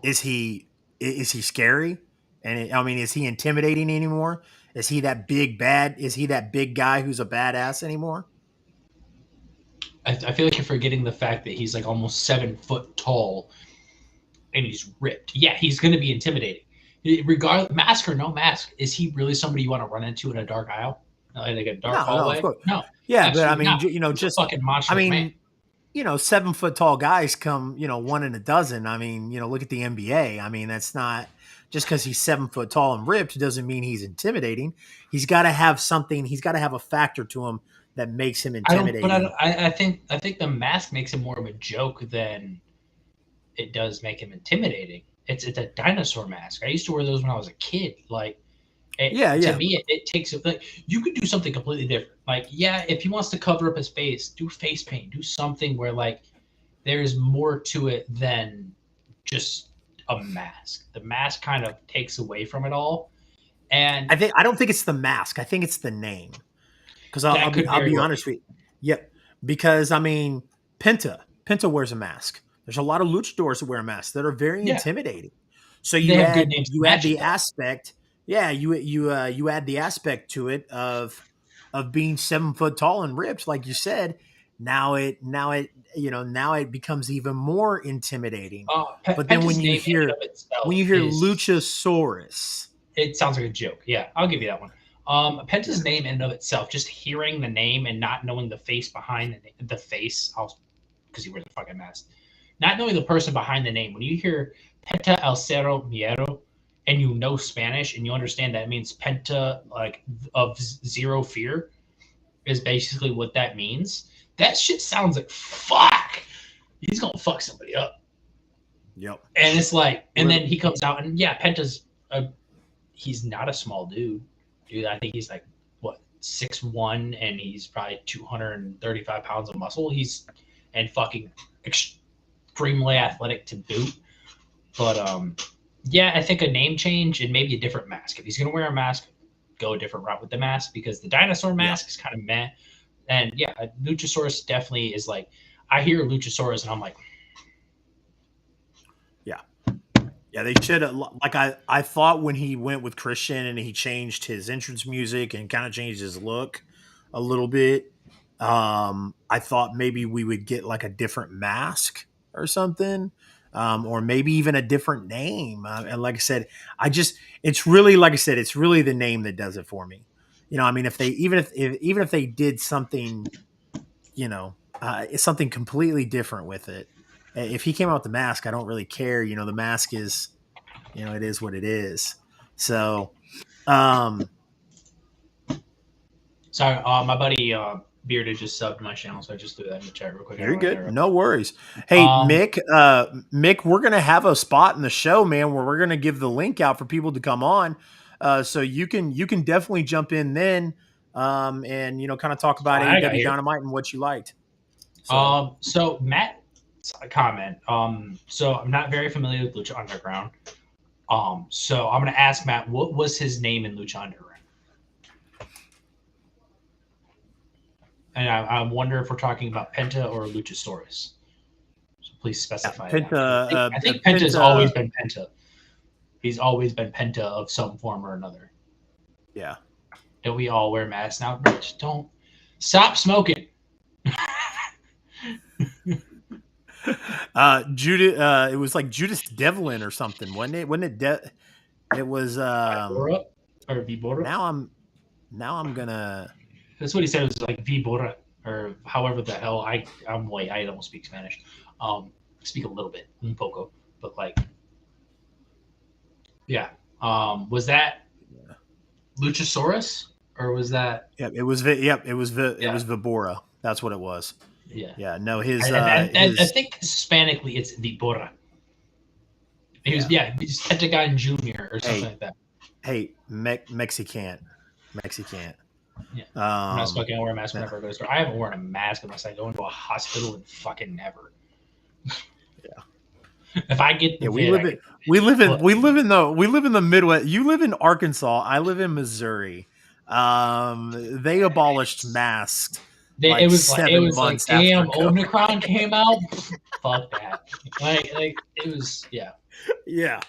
is he scary? I mean, is he intimidating anymore? Is he that big bad? Is he that big guy who's a badass anymore? I feel like you're forgetting the fact that he's like almost 7 foot tall and he's ripped. Yeah, he's going to be intimidating. Regardless, mask or no mask, is he really somebody you want to run into in a dark aisle, like a dark No, no, of hallway? course. No, Yeah, but I absolutely mean, not. He's a just fucking I monster of a man. mean, 7 foot tall guys come, one in a dozen. I mean, look at the NBA. I mean, that's not just because he's 7 foot tall and ripped doesn't mean he's intimidating. He's got to have something. He's got to have a factor to him that makes him I don't, but intimidating. I think the mask makes him more of a joke than it does make him intimidating. It's a dinosaur mask. I used to wear those when I was a kid. Like Yeah, to yeah. me, it takes it. Like you could do something completely different. Like yeah, if he wants to cover up his face, do face paint. Do something where like there's more to it than just a mask. The mask kind of takes away from it all, and I don't think it's the mask. I think it's the name. Because that could I'll very be well honest be. with you. Yep. Because I mean, Penta wears a mask. There's a lot of luchadors that wear masks that are very Yeah, intimidating. So they have good names to you add match it the though. aspect, yeah, you add the aspect to it of being 7 foot tall and ripped, like you said. Now it becomes even more intimidating. But then Penta's name in and of when itself you hear is Luchasaurus, it sounds like a joke. Yeah, I'll give you that one. yeah, Penta's name in and of itself, just hearing the name and not knowing the face behind the face, because he wears a fucking mask, not knowing the person behind the name. When you hear Penta El Cerro Miero and you know Spanish and you understand that it means Penta, like of zero fear, is basically what that means. That shit sounds like fuck. He's gonna fuck somebody up. yep. And it's like, and We're then he comes out and yeah, Penta's a he's not a small dude. I think he's like what 6'1", and he's probably 235 pounds of muscle. He's and fucking extremely athletic to boot. But yeah, I think a name change and maybe a different mask. If he's gonna wear a mask, go a different route with the mask because the dinosaur yeah. mask is kind of meh. And yeah, Luchasaurus definitely is like I hear Luchasaurus and I'm like, Yeah. Yeah, they should have. Like I thought when he went with Christian and he changed his entrance music and kind of changed his look a little bit. I thought maybe we would get like a different mask or something, or maybe even a different name. And like I said, it's really like I said, it's really the name that does it for me. I mean, if they even if they did something, it's something completely different with it. If he came out with the mask, I don't really care. The mask is, it is what it is. So, um, sorry, my buddy Bearded just subbed my channel, so I just threw that in the chat real quick. I don't very want to good. interrupt. No worries. Hey, Um, Mick, we're gonna have a spot in the show, man, where we're gonna give the link out for people to come on. So you can definitely jump in then, and kind of talk about I got AEW here. Dynamite and what you liked. So So Matt's comment. So I'm not very familiar with Lucha Underground. So I'm gonna ask Matt, what was his name in Lucha Underground? And I wonder if we're talking about Penta or Luchasaurus. So please yeah, specify that because Penta, I think Penta's always been Penta. He's always been Penta of some form or another. yeah. Don't we all wear masks now? Rich, don't stop smoking. Judas, it was like Judas Devlin or something, wasn't it? It was. Vibora or Vibora. Now I'm gonna. That's what he said. It was like Vibora or however the hell I'm white. I don't speak Spanish. I speak a little bit, un poco, but like, yeah. Was that Luchasaurus or was that? Yep, it was. Yep, it was. It Yeah, was Vibora. That's what it was. yeah. Yeah, no, I his. think Hispanically it's Vibora. He was Yeah. yeah, he's Pentagon Junior or something Hey, like that. hey, Mexican. Yeah. I'm not Um, fucking wear a mask yeah, whenever I go to the store. I haven't worn a mask unless I go into a hospital and fucking never. If I get the yeah. vid, I get the vid. But We live in the Midwest. You live in Arkansas. I live in Missouri. They abolished masks it like was like it 7 was like months after damn COVID. Omicron came out. Fuck that. Like it was yeah. Yeah.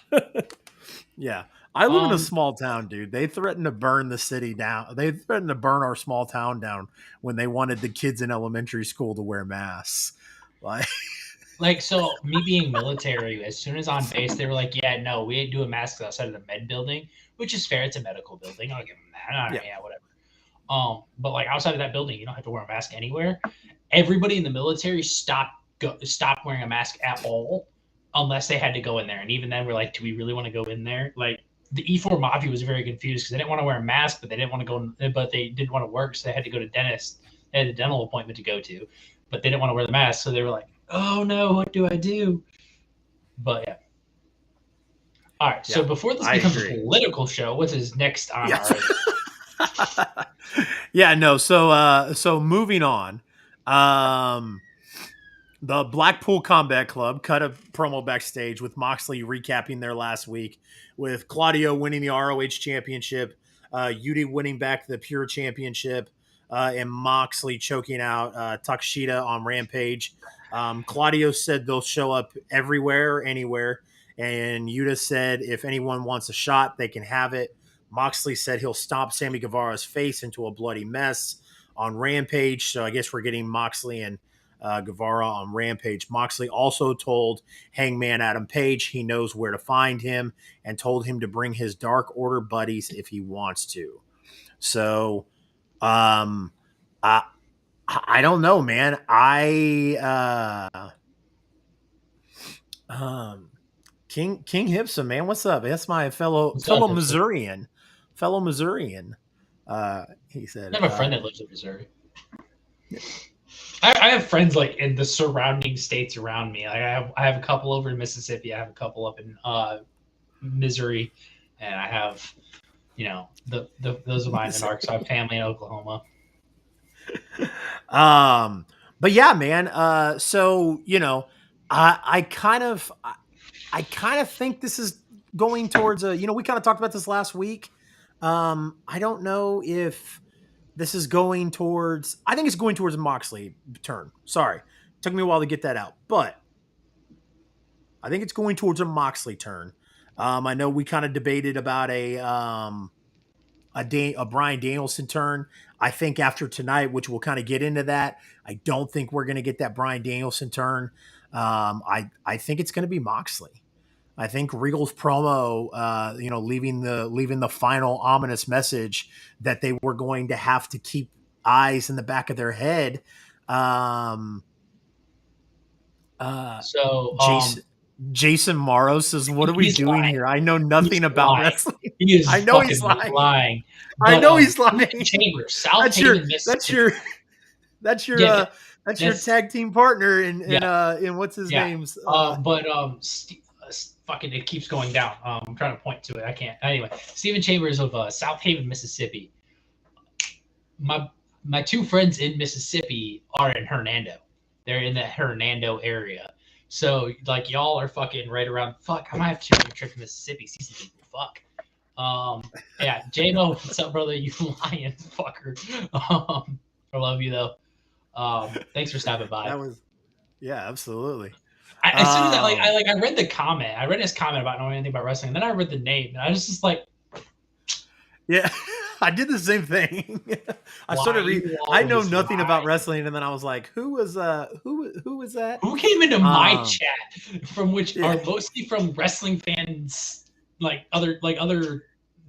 Yeah. I live in a Um small town, dude. They threatened to burn the city down. They threatened to burn our small town down when they wanted the kids in elementary school to wear masks. Like, like so me being military, as soon as on base they were like, yeah, no, we ain't doing masks outside of the med building, which is fair. It's a medical building. I'll give them that. All right, yeah. yeah, whatever. But like outside of that building, you don't have to wear a mask anywhere. Everybody in the military stopped wearing a mask at all, unless they had to go in there. And even then, we're like, do we really want to go in there? Like the E4 mafia was very confused because they didn't want to wear a mask, but they didn't want to go, but they didn't want to work, so they had to go to dentist. They had a dental appointment to go to, but they didn't want to wear the mask, so they were like, oh no, what do I do? But yeah. All right. So Yeah. before this I becomes a agree. political show, what is next on Yes. our Yeah, no. So moving on. Um The Blackpool Combat Club cut a promo backstage with Moxley recapping their last week, with Claudio winning the ROH Championship, Yudi winning back the Pure Championship, and Moxley choking out Takeshita on Rampage. Claudio said they'll show up everywhere, anywhere, and Yuta said if anyone wants a shot, they can have it. Moxley said he'll stomp Sammy Guevara's face into a bloody mess on Rampage. So I guess we're getting Moxley and Guevara on Rampage. Moxley also told Hangman Adam Page he knows where to find him and told him to bring his Dark Order buddies if he wants to. So, um, I I don't know, man. Um, King Hipson, man, what's up? That's my what's up, Hipster? Fellow Missourian. He said, I have a friend that lives in Missouri. I have friends like in the surrounding states around me. Like I have a couple over in Mississippi. I have a couple up in Missouri, and I have those of mine in Arkansas. I have family in Oklahoma. um, but yeah, man. So I I kind of think this is going towards a. We kind of talked about this last week. I don't know if this is going towards. I think it's going towards a Moxley turn. Sorry, took me a while to get that out, but I think it's going towards a Moxley turn. I know we kind of debated about a Brian Danielson turn. I think after tonight, which we'll kind of get into that, I don't think we're going to get that Brian Danielson turn. I think it's going to be Moxley. I think Regal's promo, leaving the final ominous message that they were going to have to keep eyes in the back of their head. Um, uh, So Jason Jason Morrow says, "What are we he's doing lying. here? I know He's nothing about lying. wrestling. He is I know he's fucking lying. lying. I But know he's Stephen lying. Chambers, South That's your Haven, that's Mississippi. your that's your Yeah, that's your that's tag team partner in yeah, in what's his yeah. name's But fucking, it keeps going down. I'm trying to point to it. I can't. Anyway, Stephen Chambers of South Haven, Mississippi. My two friends in Mississippi are in Hernando. They're in the Hernando area. So like y'all are fucking right around. Fuck, I might have to take a trip to Mississippi. See some people. Fuck. Yeah, J-Mo, what's up, brother? You lying fucker. I love you though. Thanks for stopping by. that was yeah, absolutely. As soon as Um I read the comment, I read his comment about knowing anything about wrestling, and then I read the name, and I was just like, yeah, I did the same thing. I why started you I know always nothing about lie? wrestling and then I was like, who was that? Who came into my Um chat from which yeah. are mostly from wrestling fans, like other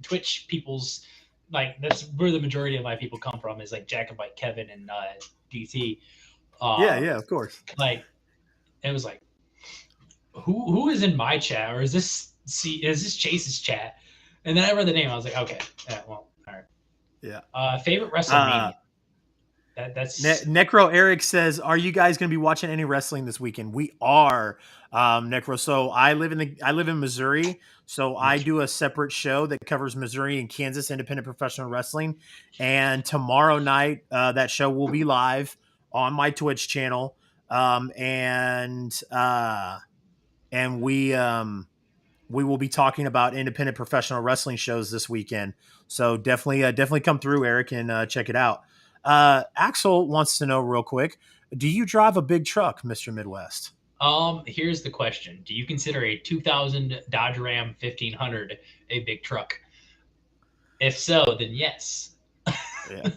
Twitch people's, like that's where the majority of my people come from, is like Jacobite Kevin and DT. Yeah, Uh, yeah, of course. like it was like, who is in my chat, or is this Chase's chat? And then I read the name. I was like, okay, yeah, well, all right. Yeah. Favorite Uh WrestleMania. That's Necro Eric says, "Are you guys going to be watching any wrestling this weekend?" We are, Necro. So I live in Missouri, so I do a separate show that covers Missouri and Kansas independent professional wrestling. And tomorrow night, that show will be live on my Twitch channel, um, and uh, and we will be talking about independent professional wrestling shows this weekend. So definitely come through, Eric, and check it out. Axel wants to know real quick: do you drive a big truck, Mister Midwest? Here's the question: do you consider a 2000 Dodge Ram 1500 a big truck? If so, then yes. Yeah,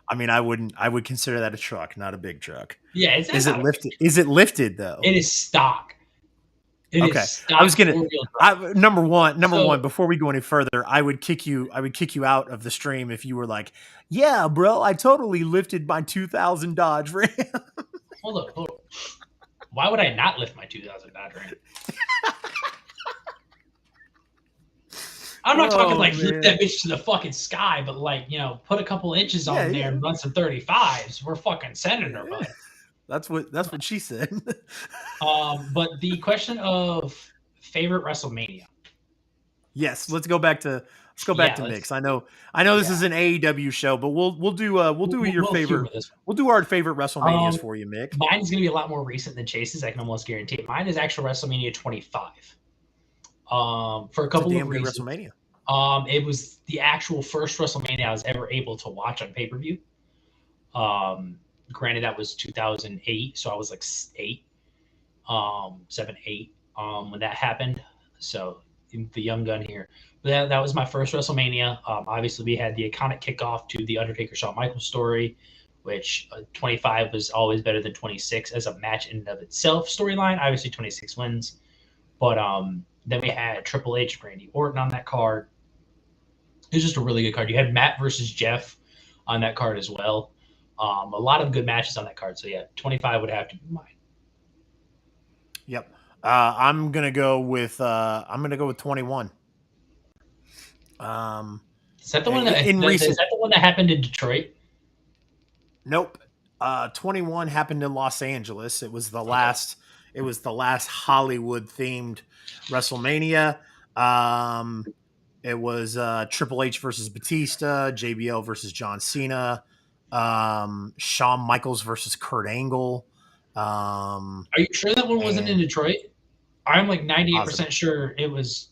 I mean, I wouldn't. I would consider that a truck, not a big truck. Yeah, it's Is it not a big lifted? truck. Is it lifted though? It is stock. It is Okay, I was stock gonna. four-wheel drive. Number one. Number So one. Before we go any further, I would kick you. I would kick you out of the stream if you were like, "Yeah, bro, I totally lifted my 2000 Dodge Ram." hold on. Why would I not lift my 2000 Dodge Ram? I'm not talking Oh like lift that man. bitch to the fucking sky, but like, put a couple inches Yeah, on there yeah. and run some 35s. We're fucking sending her, Yeah. bud. That's what she said. But the question of favorite WrestleMania. Yes, let's go back to Let's. mix. I know this Yeah, is an AEW show, but we'll do your we'll favorite. humor this We'll do our favorite one. WrestleManias for you, Mick. Mine is going to be a lot more recent than Chase's. I can almost guarantee it. Mine is actual WrestleMania 25. For a It's a couple of damn good reasons. WrestleMania. It was the actual first WrestleMania I was ever able to watch on pay per view. Granted, that was 2008, so I was like 8, 7, 8, when that happened. So the young gun here. But that was my first WrestleMania. Obviously, we had the iconic kickoff to the Undertaker Shawn Michaels story, which 25 was always better than 26 as a match in and of itself storyline. Obviously, 26 wins. But then we had Triple H, Randy Orton on that card. It was just a really good card. You had Matt versus Jeff on that card as well. A lot of good matches on that card. So yeah, 25 would have to be mine. Yep. I'm gonna go with 21. Um, Is that the one in is recent, that the one that happened in Detroit? nope. 21 happened in Los Angeles. It was the Okay. last. It was the last Hollywood themed WrestleMania. Um, It was Triple H versus Batista, JBL versus John Cena, Shawn Michaels versus Kurt Angle. Are you sure that one wasn't in And Detroit? I'm like positive 98% sure it was.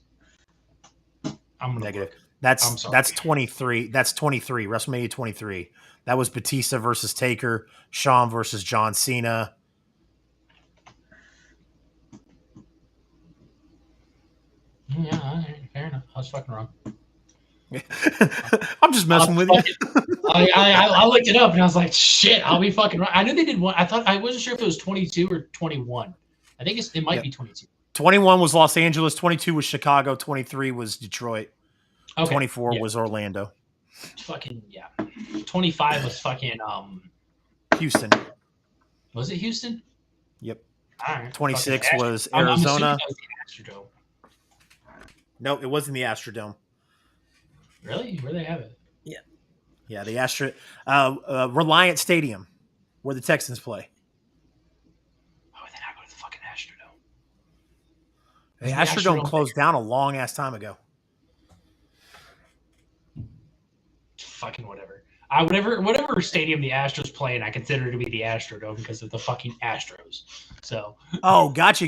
I'm gonna negative. look. I'm That's sorry. that's 23. That's 23. WrestleMania 23. That was Batista versus Taker, Shawn versus John Cena. Yeah, all right, fair enough. I was fucking wrong. I'm just I, messing with you. I looked it up and I was like, shit, I'll be fucking wrong. I knew they did one. I wasn't sure if it was 22 or 21. I think it might Yep. be 22. 21 was Los Angeles, 22 was Chicago, 23 was Detroit, Okay. 24 Yeah. was Orlando. Fucking yeah. 25 was fucking Houston. was it Houston? Yep. All right. 26 Fucking was I'm assuming Arizona. that was the Astrodome. No, it wasn't the Astrodome. Really? Where they have it? Yeah, the Reliant Stadium, where the Texans play. Why would they not go to the fucking Astrodome? The Isn't the Astrodome Astrodome closed down a long ass time ago. fucking whatever. Whatever stadium the Astros play in, I consider to be the Astrodome because of the fucking Astros. So Oh, gotcha.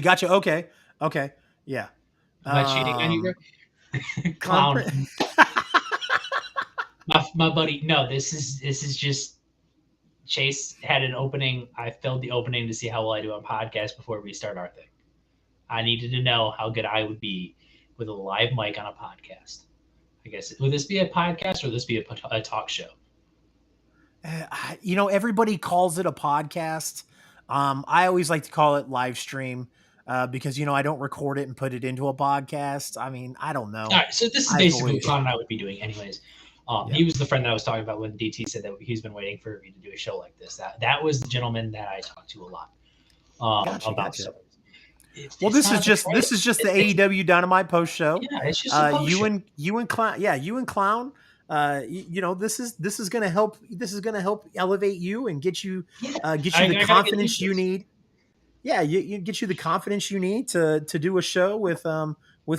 Okay, yeah. am I cheating on you, bro? Clown. Compre- My buddy. No, this is just Chase had an opening. I filled the opening to see how well I do on podcasts before we start our thing. I needed to know how good I would be with a live mic on a podcast. I guess would this be a podcast or would this be a talk show? Everybody calls it a podcast. I always like to call it live stream because I don't record it and put it into a podcast. I mean, I don't know. All right, so this is I've basically always- what Clown and I would be doing, anyways. Yeah. He was the friend that I was talking about when DT said that he's been waiting for me to do a show like this. That was the gentleman that I talked to a lot about Gotcha. stuff. Well, this is just the AEW Dynamite post show. Yeah, it's just a post show. You and Clown. Yeah, you and Clown. this is going to help. This is going to help elevate you and Yeah, get you the I gotta get confidence used to you this. need. Yeah, you get you the confidence you need to do a show with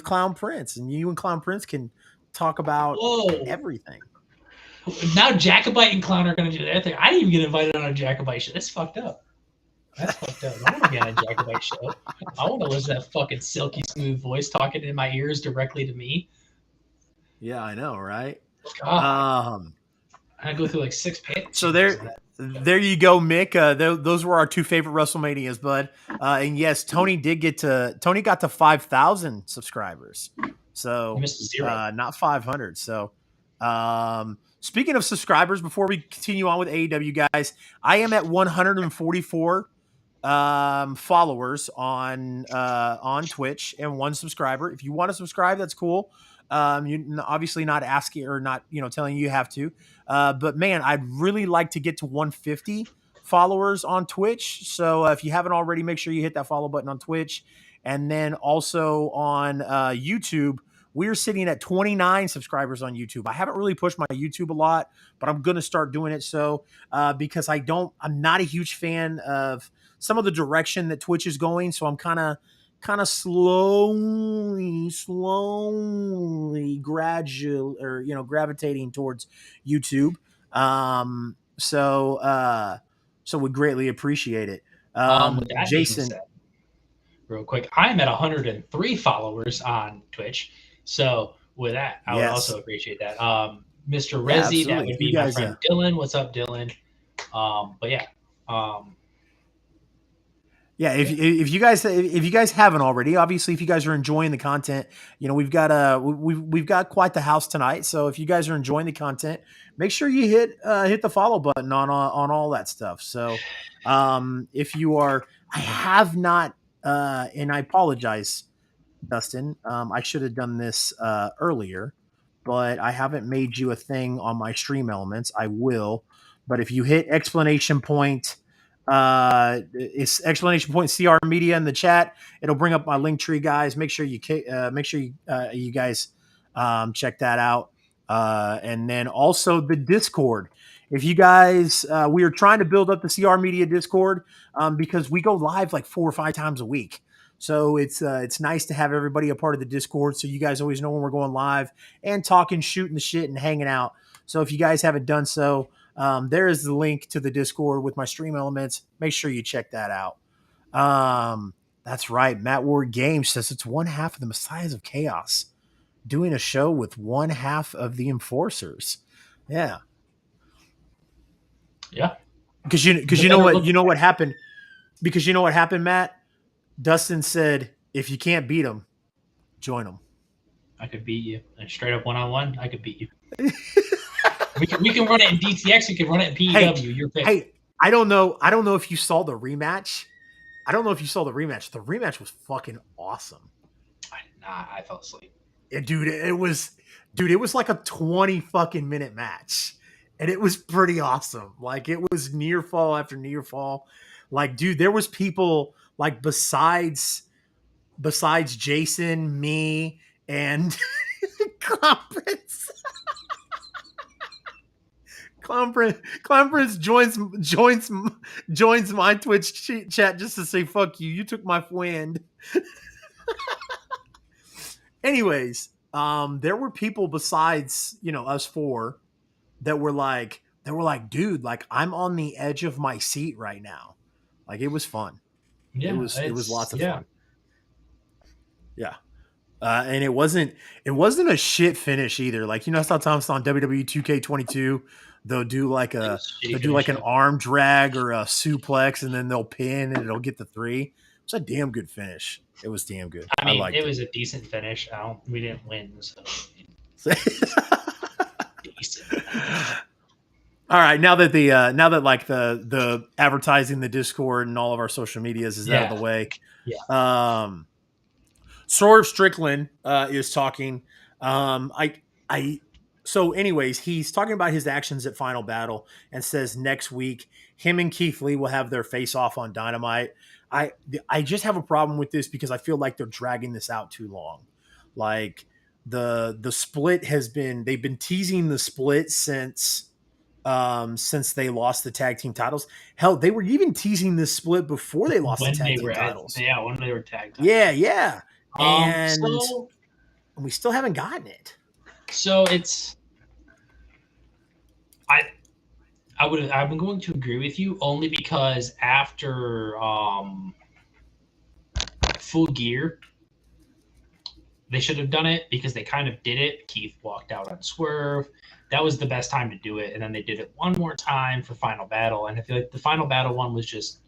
Clown Prince, and you and Clown Prince can talk about Whoa! everything. Now Jacobite and Clown are gonna do their thing. I didn't even get invited on a Jacobite show. That's fucked up. That's fucked up. I want to be on a Jacobite show. I want to listen to that fucking silky smooth voice talking in my ears directly to me. Yeah, I know, right? God, Um, I go through like 6 page so changes of that. there you go, Mick. Those were our two favorite WrestleManias, bud. And yes, Tony got to 5,000 subscribers, You so missed a zero. not 500. So, speaking of subscribers, before we continue on with AEW, guys, I am at 144 followers on Twitch and one subscriber. If you want to subscribe, that's cool. You obviously not asking or not, telling you have to. But man, I'd really like to get to 150 followers on Twitch. So if you haven't already, make sure you hit that follow button on Twitch. And then also on YouTube, we're sitting at 29 subscribers on YouTube. I haven't really pushed my YouTube a lot, but I'm going to start doing it. So because I'm not a huge fan of some of the direction that Twitch is going. So I'm kind of slowly gradual or gravitating towards YouTube. So would greatly appreciate it. With that being Jason, said, real quick, I'm at 103 followers on Twitch. So with that, I would yes, also appreciate that. Mr. yeah, Rezi, that absolutely. would If you be my guys, friend Dylan. What's up, Dylan? But yeah, um, yeah, yeah, if you guys haven't already, obviously, if you guys are enjoying the content, we've got quite the house tonight. So if you guys are enjoying the content, make sure you hit the follow button on all that stuff. So if you are, I have not, and I apologize, Dustin. I should have done this earlier, but I haven't made you a thing on my stream elements. I will, but if you hit explanation point, it's explanation point CR Media in the chat. It'll bring up my link tree, guys. Make sure you guys check that out, and then also the Discord. If you guys, we are trying to build up the CR Media Discord because we go live like 4 or 5 times a week. So it's nice to have everybody a part of the Discord, so you guys always know when we're going live and talking, shooting the shit, and hanging out. So if you guys haven't done so, there is the link to the Discord with my stream elements. Make sure you check that out. That's right. Matt Ward Games says it's one half of the Messiahs of Chaos doing a show with one half of the Enforcers. Yeah, yeah. because The you know better what look. happened. Because you know what happened, Matt. Dustin said, if you can't beat them, join them. I could beat you. And straight up 1-on-1, I could beat you. We can run it in DTX. We can run it in Hey, PEW. Your pick. hey, I don't know. I don't know if you saw the rematch. I don't know if you saw the rematch. The rematch was fucking awesome. Nah, I fell asleep. Dude, it was like a 20 fucking minute match. And it was pretty awesome. Like it was near fall after near fall. Like, dude, there was people like besides Jason, me, and Conference. Conference joins my Twitch chat just to say fuck you. You took my friend. Anyways, there were people besides us four that were like, dude, like I'm on the edge of my seat right now. Like it was fun. It Yeah, was it's lots of yeah. fun. Yeah. And it wasn't a shit finish either. Like sometimes on WWE 2K22 they'll do like It a was a shitty they'll do finish. like an Yeah. arm drag or a suplex and then they'll pin and it'll get the three. It's a damn good finish. It was damn good. I I mean, liked it it. was a decent finish. We didn't win, so decent. All right, now that like the advertising, the Discord, and all of our social medias is out of the Yeah, way, yeah. um, Swerve Strickland is talking. I so anyways, he's talking about his actions at Final Battle and says next week him and Keith Lee will have their face off on Dynamite. I just have a problem with this because I feel like they're dragging this out too long. Like the split has been they've been teasing the split since they lost the tag team titles. Hell, they were even teasing this split before they lost the when tag they team were titles. when they were tag title Yeah, champions. yeah. Um, And so we still haven't gotten it. so it's I I'm going to agree with you only because after Full Gear they should have done it because they kind of did it. Keith walked out on Swerve. That was the best time to do it, and then they did it one more time for Final Battle, and I feel like the Final Battle one was just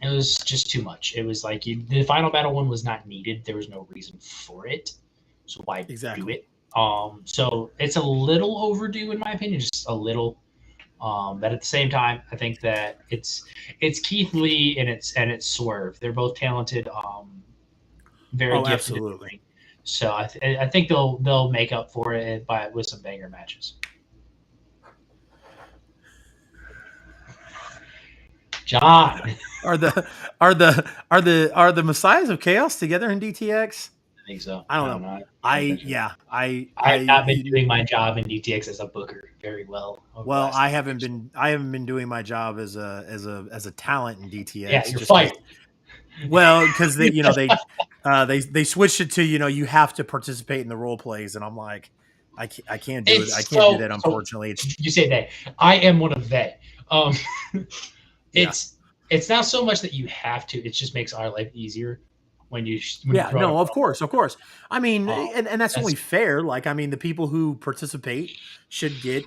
it was just too much. It was like the Final Battle one was not needed. There was no reason for it, so why do Exactly. it? So it's a little overdue in my opinion, just a little. But at the same time, I think that it's Keith Lee and it's Swerve. They're both talented, very Oh, gifted in the absolutely. ring. So I think they'll make up for it by with some banger matches. John, I Are the Messiahs of Chaos together in DTX? think so. I I don't don't know. know. I I yeah. have not been doing my job in DTX as a booker very well over the Well, last couple of years. I haven't been doing my job as a talent in Yeah, DTX you're just because fired. because they switched it to you have to participate in the role plays and I'm like I can't do it. I It's can't do that so unfortunately. It's you say they. I am one of they. Um, yeah. it's not so much that you have to. It just makes our life easier when you Yeah, throw in a no, of promo. course, of course. I mean, Um, and that's only that's fair. Like, I mean, the people who participate should get,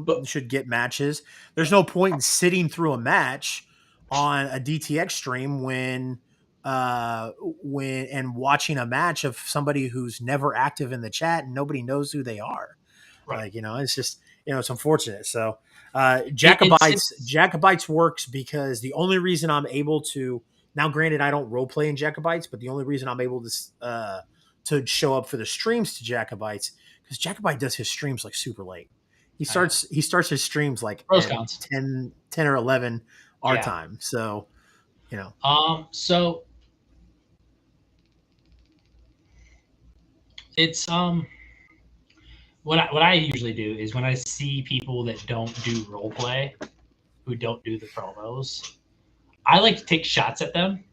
but should get matches. There's no point in sitting through a match on a DTX stream when and watching a match of somebody who's never active in the chat and nobody knows who they are. right. Like, it's just, it's unfortunate. So, It's Jacobites works because the only reason I'm able to now, granted, I don't role play in Jacobites, but the only reason I'm able to show up for the streams to Jacobites because Jacobite does his streams like super late. I know He starts his streams like pros at cons. 10 or 11 our Yeah. time. So, you know, So it's what I usually do is when I see people that don't do role play, who don't do the promos, I like to take shots at them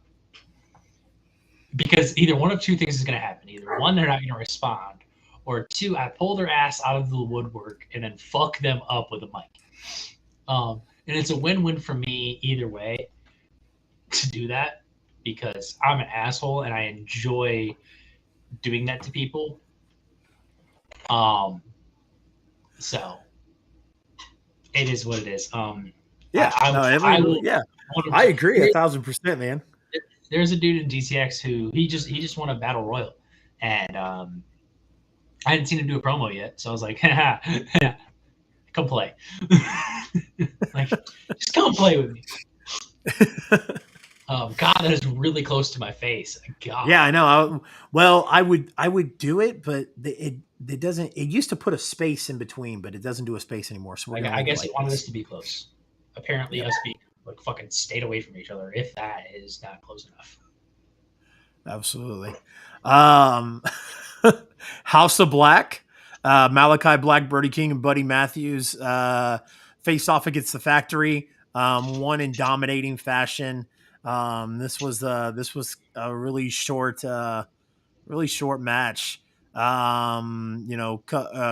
because either one of two things is going to happen. Either one, they're not going to respond, or two, I pull their ass out of the woodwork and then fuck them up with a mic. And it's a win-win for me either way to do that because I'm an asshole and I enjoy doing that to people. Um, so it is what it is. yeah, no, I will. yeah, One I of, agree 1,000%, man. there's a dude in DTX who he just won a battle royal, and I hadn't seen him do a promo yet, so I was like, come play, like just come play with me. God, that is really close to my face. God, Yeah, I know. I would do it, but it doesn't. It used to put a space in between, but it doesn't do a space anymore. So we're gonna I leave it guess he like wanted us this. to be close. Apparently, Yep, us being like fucking stayed away from each other, if that is not close enough. absolutely. Um, House of Black, Malachi Black, Brody King, and Buddy Matthews face off against the Factory. One in dominating fashion. This was a really short match.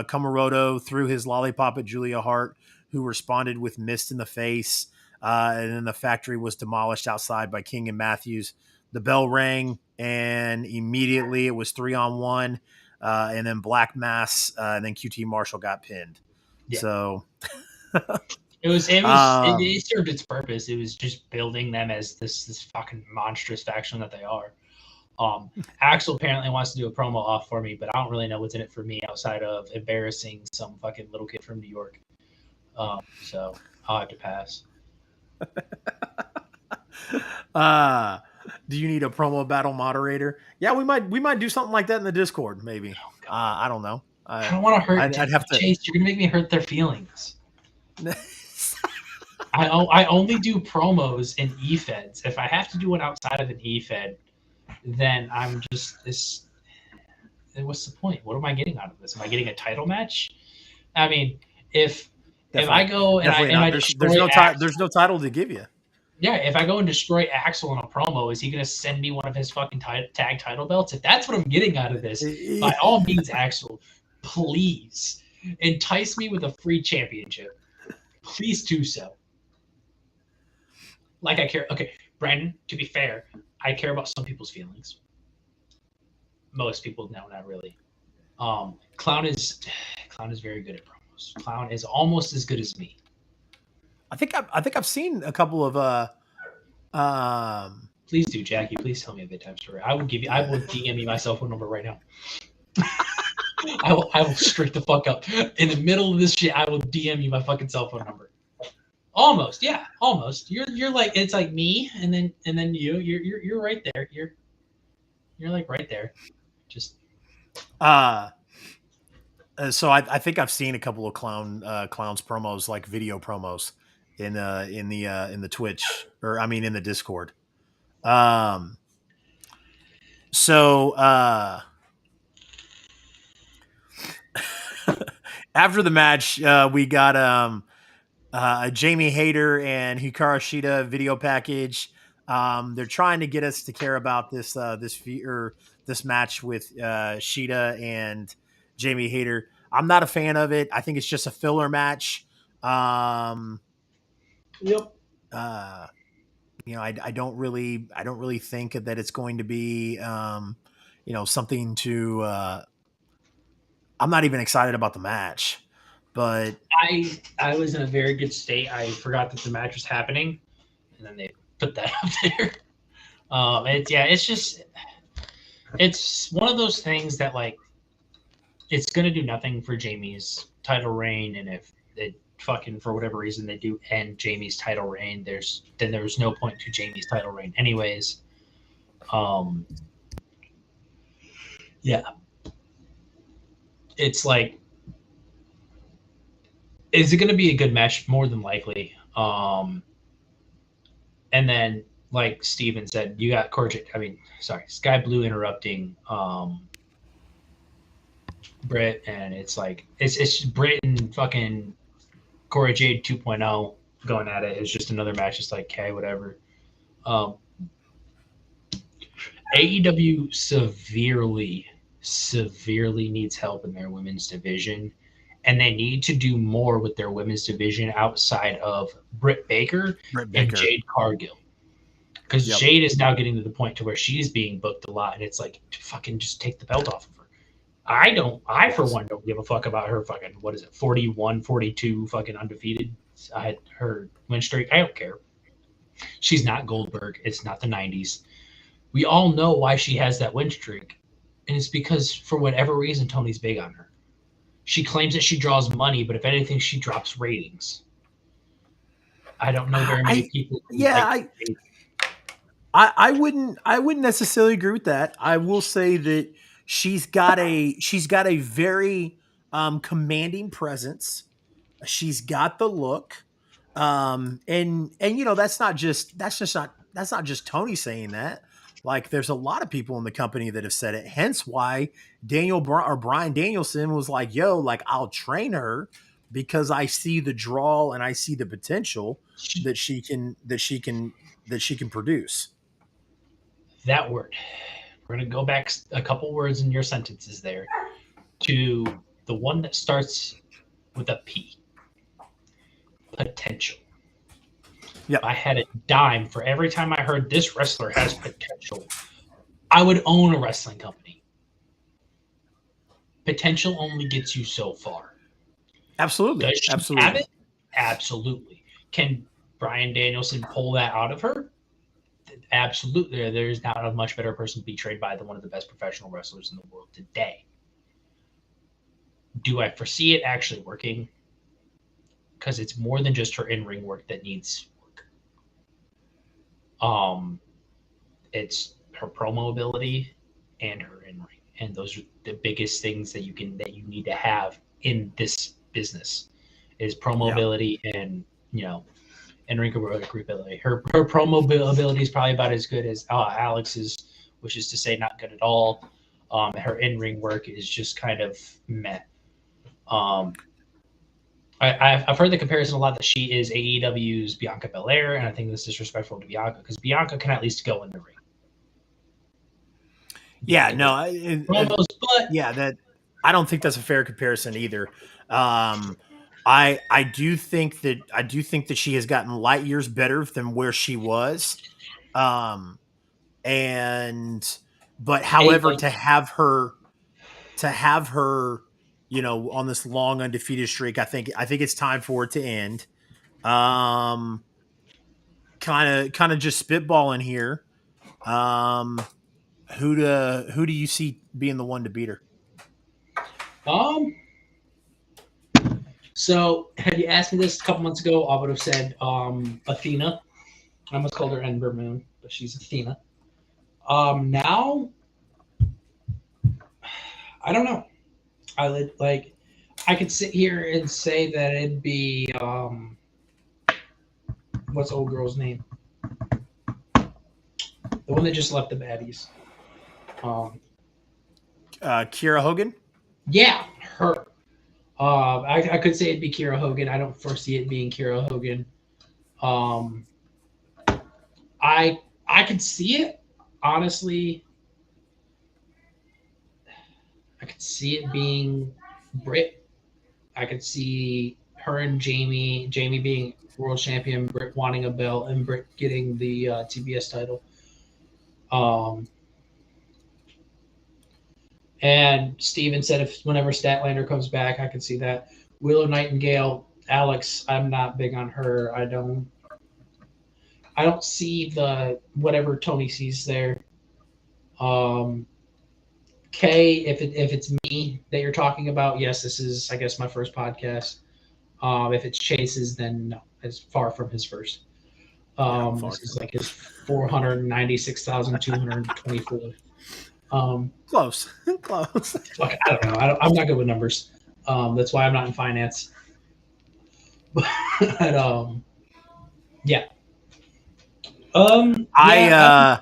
Kamaroto threw his lollipop at Julia Hart, who responded with mist in the face. And then the Factory was demolished outside by King and Matthews. The bell rang, and immediately it was 3-on-1. And then Black Mass, and then QT Marshall got pinned. Yeah, So, it served its purpose. It was just building them as this fucking monstrous faction that they are. Axel apparently wants to do a promo off for me, but I don't really know what's in it for me outside of embarrassing some fucking little kid from New York. So I'll have to pass. uh, do you need a promo battle moderator? Yeah, we might do something like that in the Discord, maybe. Oh, I don't know. I don't want to hurt I'd have to. Chase. You're gonna make me hurt their feelings. I only do promos in eFeds. If I have to do one outside of an eFed, then I'm just this. what's the point? What am I getting out of this? Am I getting a title match? I mean, if I Definitely, go and definitely I not. destroy Axel, There's no title to give you. yeah, if I go and destroy Axel in a promo, is he going to send me one of his fucking tag title belts? If that's what I'm getting out of this, by all means, Axel, please entice me with a free championship. Please do so. Like I care. Okay, Brandon. To be fair, I care about some people's feelings. Most people, no, not really. Clown is very good at promos. Clown is almost as good as me. I think I've seen a couple of um Please do, Jackie. Please tell me a bedtime story. I will give you. I yeah. will DM you my cell phone number right now. I will straight the fuck up. In the middle of this shit, I will DM you my fucking cell phone number. Almost, yeah, almost. You're like it's like me, and then you're right there. You're like right there. Just uh so I think I've seen a couple of clowns promos, like video promos in the Twitch, or I mean in the Discord. Um so after the match, we got a Jamie Hayter and Hikaru Shida video package. They're trying to get us to care about this match with Shida and Jamie Hayter. I'm not a fan of it. I think it's just a filler match. Um, yep. uh, I don't really think that it's going to be, something to. I'm not even excited about the match, but I was in a very good state. I forgot that the match was happening, and then they put that up there. It's just it's one of those things that like it's gonna do nothing for Jamie's title reign, and if it fucking for whatever reason they do end Jamie's title reign, there's no point to Jamie's title reign anyways. Um, yeah, it's like is it going to be a good match? More than likely. And then, like Steven said, you got Sky Blue interrupting Britt, and it's like it's Britt and fucking Cora Jade 2.0 going at it. It's just another match. It's like, okay, whatever. Um, AEW severely needs help in their women's division, and they need to do more with their women's division outside of Britt Baker Britt and Baker. Jade Cargill. Because Yep. Jade is now getting to the point to where she's being booked a lot, and it's like, fucking just take the belt off of her. I for one don't give a fuck about her fucking, what is it, 41, 42 fucking undefeated. I had her win streak. I don't care. She's not Goldberg. It's not the 90s. We all know why she has that win streak, and it's because for whatever reason Tony's big on her. She claims that she draws money, but if anything, she drops ratings. I don't know very many I people who yeah, like. I wouldn't necessarily agree with that. I will say that she's got a very commanding presence. She's got the look. And that's not just Tony saying that. Like there's a lot of people in the company that have said it. Hence why Brian Danielson was like, "Yo, like I'll train her because I see the draw and I see the potential that she can produce." That word. We're going to go back a couple words in your sentences there to the one that starts with a P. Potential. Yep. If I had a dime for every time I heard this wrestler has potential, I would own a wrestling company. Potential only gets you so far. Absolutely. Does she Absolutely. have it? Absolutely. Can Brian Danielson pull that out of her? Absolutely. There's not a much better person to be trained by than one of the best professional wrestlers in the world today. Do I foresee it actually working? Because it's more than just her in-ring work that needs work. It's her promo ability and her in-ring, and those are the biggest things that you need to have in this business is promo ability and in-ring ability. Her promo ability is probably about as good as Alex's, which is to say not good at all. Her in-ring work is just kind of meh. Um, I've heard the comparison a lot that she is AEW's Bianca Belair, and I think that's disrespectful to Bianca because Bianca can at least go in the ring. Yeah, Bianca no, does promos, but yeah, that I don't think that's a fair comparison either. Um, I do think that she has gotten light years better than where she was. Um, and but hey, however, to have her, on this long undefeated streak, I think it's time for it to end. Um, kind of just spitballing here. Um, who do you see being the one to beat her? um, so had you asked me this a couple months ago, I would have said Athena. I almost called her Ember Moon, but she's Athena. Now I don't know. I could sit here and say that it'd be what's the old girl's name? The one that just left the baddies. Um, Kiera Hogan. yeah, her. I could say it'd be Kira Hogan. I don't foresee it being Kira Hogan. Um, I could see it honestly. I could see it being Britt. I could see her and Jamie being world champion, Britt wanting a belt, and Britt getting the TBS title. Um, and Steven said if whenever Statlander comes back, I could see that. Willow Nightingale, Alex, I'm not big on her. I don't see the whatever Tony sees there. Um, Kay, if it's me that you're talking about, yes, this is I guess my first podcast. If it's Chase's, then no, it's far from his first. Yeah, far This is from like his 496,224. close, close. Fuck, I don't know. I'm not good with numbers. That's why I'm not in finance. But yeah. I Yeah. uh,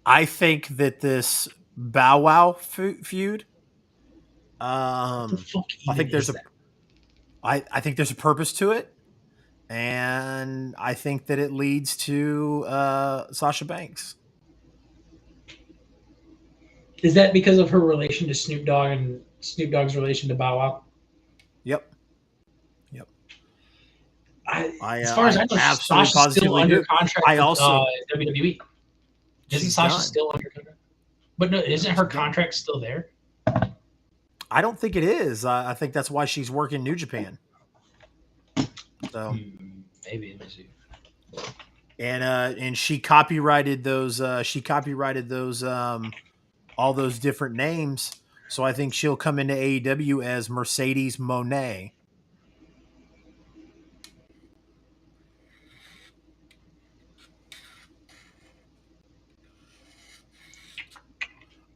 I think that this Bow Wow feud. What the Um, fuck I even think there's is a that? I think there's a purpose to it, and I think that it leads to Sasha Banks. Is that because of her relation to Snoop Dogg and Snoop Dogg's relation to Bow Wow? Yep, yep. As far as I I know, absolutely Sasha's still positively under do. contract I with also WWE. Isn't she's Sasha done. still under contract? But no, No, isn't her she's done. contract still there? I don't think it is. I think that's why she's working New Japan. So Maybe. Let me see. and she copyrighted those. All those different names. So I think she'll come into AEW as Mercedes Monet.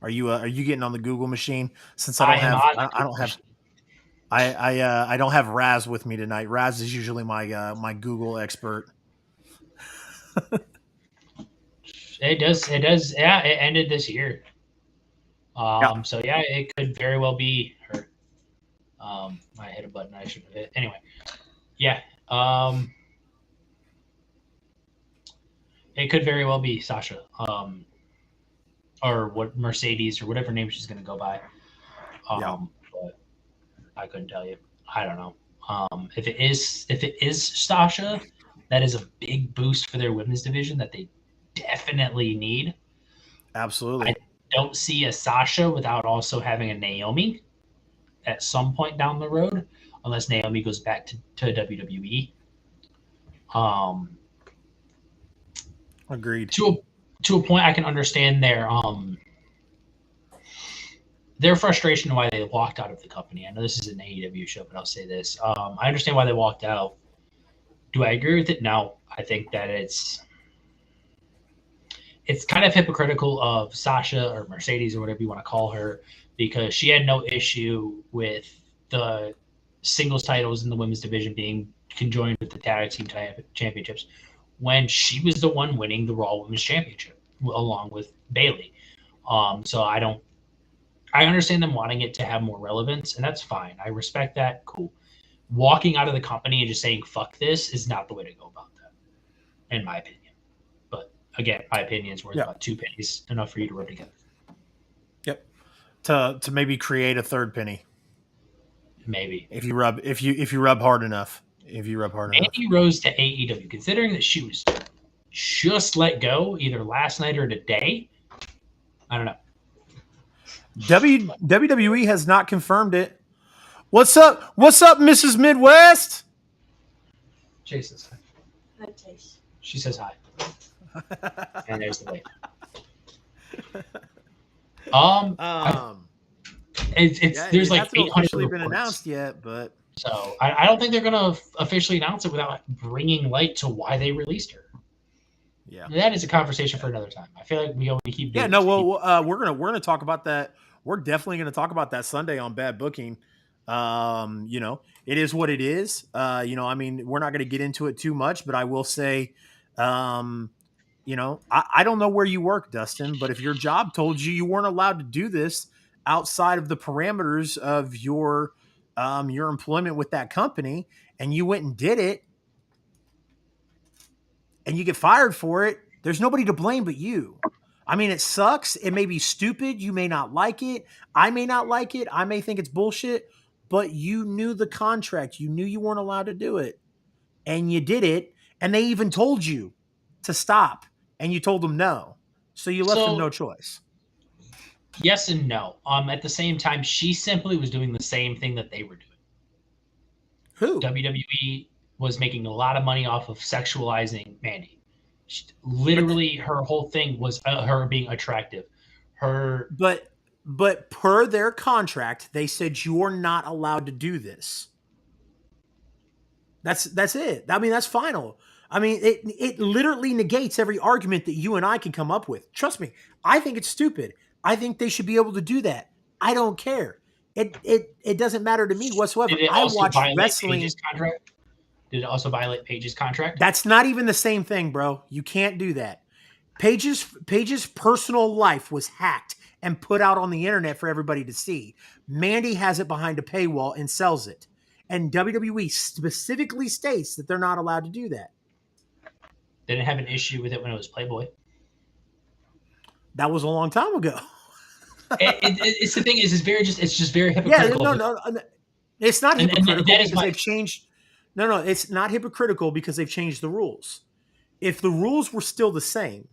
Are you getting on the Google machine? Since I I don't am have on I don't have I don't have Raz with me tonight. Raz is usually my Google expert. it. Does. It does. Yeah, it ended this year. Yeah, So yeah, it could very well be her. I hit a button I shouldn't have hit. Anyway, yeah. It could very well be Sasha. Or what Mercedes or whatever name she's gonna go by. yeah, But I couldn't tell you. I don't know. If it is Sasha, that is a big boost for their women's division that they definitely need. I absolutely. don't see a Sasha without also having a Naomi at some point down the road, unless Naomi goes back to WWE. Um, Agreed. to a point, I can understand their frustration why they walked out of the company. I know this is an AEW show, but I'll say this: I understand why they walked out. Do I agree with it? No. I think that it's kind of hypocritical of Sasha or Mercedes or whatever you want to call her because she had no issue with the singles titles in the women's division being conjoined with the tag team championships when she was the one winning the Raw Women's Championship along with Bailey. So I understand them wanting it to have more relevance, and that's fine. I respect that. Cool. Walking out of the company and just saying "fuck this" is not the way to go about that, in my opinion. But again, my opinion is worth Yeah. about 2 pennies, enough for you to rub together. Yep. To maybe create a third penny Maybe. if you rub hard enough. If you rub hard enough. Mandy Rose to AEW, considering that she was just let go either last night or today. I don't know. WWE has not confirmed it. What's up? What's up, Mrs. Midwest? Chase says hi. Hi, Chase. She says hi. And there's the wave. There's like hasn't 800 officially been reports. announced yet, but So I don't think they're gonna officially announce it without bringing light to why they released her. yeah, That is a conversation for another time. I feel like we only keep doing we're gonna talk about that. We're definitely gonna talk about that Sunday on Bad Booking. It is what it is. I mean, we're not gonna get into it too much, but I will say, I don't know where you work, Dustin, but if your job told you weren't allowed to do this outside of the parameters of your employment with that company, and you went and did it, and you get fired for it, there's nobody to blame but you. I mean, it sucks. It may be stupid. You may not like it. I may not like it. I may think it's bullshit, but you knew the contract. You knew you weren't allowed to do it, and you did it. And they even told you to stop, and you told them no. So you left them no choice. Yes and no. At the same time, she simply was doing the same thing that they were doing. Who? WWE was making a lot of money off of sexualizing Mandy. Literally, her whole thing was her being attractive. But per their contract, they said you're not allowed to do this. That's it. I mean, that's final. I mean, it literally negates every argument that you and I can come up with. Trust me, I think it's stupid. I think they should be able to do that. I don't care. It doesn't matter to me whatsoever. I watch wrestling. Did it also violate Paige's contract? That's not even the same thing, bro. You can't do that. Paige's personal life was hacked and put out on the internet for everybody to see. Mandy has it behind a paywall and sells it. And WWE specifically states that they're not allowed to do that. They didn't have an issue with it when it was Playboy. That was a long time ago. It's the thing is, it's just very hypocritical. Yeah, no. It's not hypocritical because they've changed. No, it's not hypocritical because they've changed the rules. If the rules were still the same,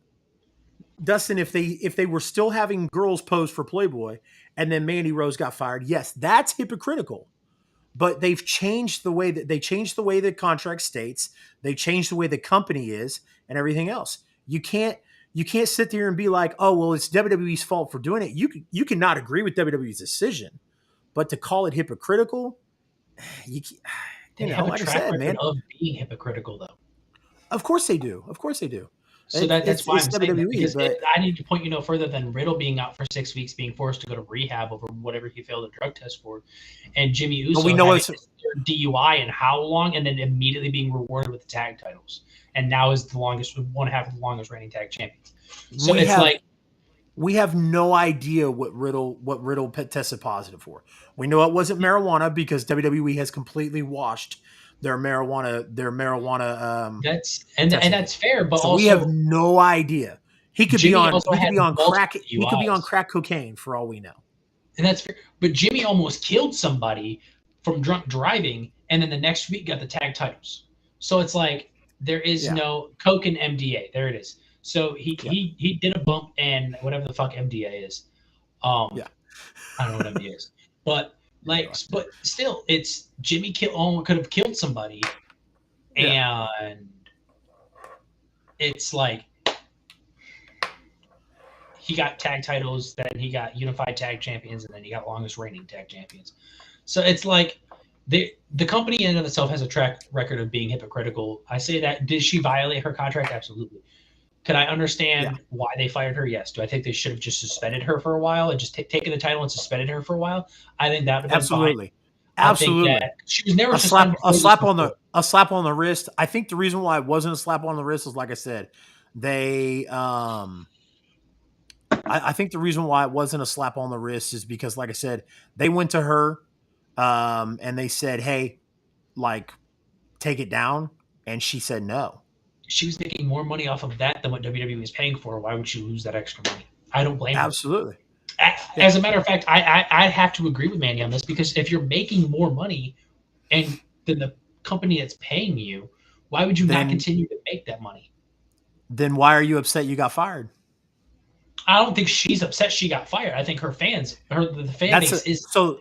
Dustin, if they were still having girls pose for Playboy and then Mandy Rose got fired, yes, that's hypocritical. But they've changed the way that the contract states. They changed the way the company is and everything else. You can't sit there and be like, oh, well, it's WWE's fault for doing it. You cannot agree with WWE's decision, but to call it hypocritical, they have a track record of being hypocritical, though. Of course they do. So that's why I'm saying that, because I need to point you no further than Riddle being out for 6 weeks, being forced to go to rehab over whatever he failed a drug test for, and Jimmy Uso having his third DUI in how long, and then immediately being rewarded with the tag titles, and now is the longest, one half of the longest reigning tag champions. So we have no idea what Riddle tested positive for. We know it wasn't marijuana because WWE has completely washed their marijuana. That's fair, but so also, we have no idea. He could be on crack. He could be on crack cocaine for all we know. And that's fair. But Jimmy almost killed somebody from drunk driving, and then the next week got the tag titles. So it's like there is no coke and MDA. There it is. So he did a bump and whatever the fuck MDA is. I don't know what MDA is, but but still, it's Jimmy could have killed somebody, and it's like he got tag titles, then he got unified tag champions, and then he got longest reigning tag champions. So it's like the company in and of itself has a track record of being hypocritical. I say that. Did she violate her contract? Absolutely. Could I understand why they fired her? Yes. Do I think they should have just suspended her for a while and just taken the title and suspended her for a while? I think that would have been fine. Absolutely. She was never a slap on the wrist. I think the reason why it wasn't a slap on the wrist is, like I said, they I think the reason why it wasn't a slap on the wrist is because, like I said, they went to her, and they said, "Hey, like, take it down," and she said no. She was making more money off of that than what WWE was paying for. Why would she lose that extra money? I don't blame her. Absolutely. Yeah. As a matter of fact, I have to agree with Manny on this because if you're making more money and than the company that's paying you, why would you not Then continue to make that money? why are you upset you got fired? I don't think she's upset she got fired. I think her fans, the fan That's base is so.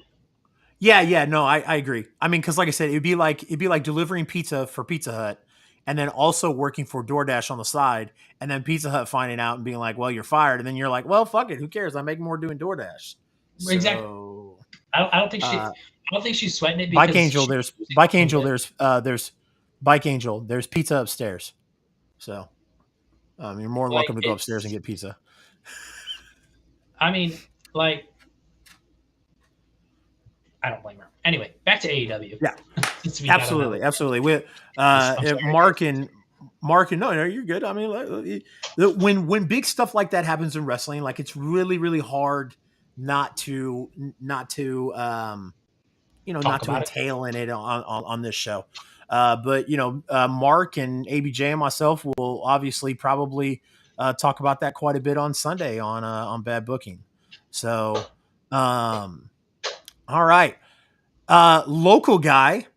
Yeah, yeah, no, I agree. I mean, because like I said, it'd be like delivering pizza for Pizza Hut, and then also working for DoorDash on the side, and then Pizza Hut finding out and being like, "Well, you're fired," and then you're like, "Well, fuck it, who cares? I make more doing DoorDash." exactly. So, I don't think uh, I don't think she's sweating it Bike because Angel, she's there's losing Bike a little Angel, bit. there's Bike Angel, there's pizza upstairs. So, you're more than Like welcome to go upstairs and it's, get pizza. I mean, like I don't blame her. Anyway, back to AEW. Yeah, Since we got on that absolutely, little absolutely. We, I'm sorry, Mark and no, no, you're good. I mean, when big stuff like that happens in wrestling, like it's really, really hard not to not to talk not to about it. entail in it on this show. But Mark and ABJ and myself will obviously probably talk about that quite a bit on Sunday on Bad Booking. So, all right. Local guy,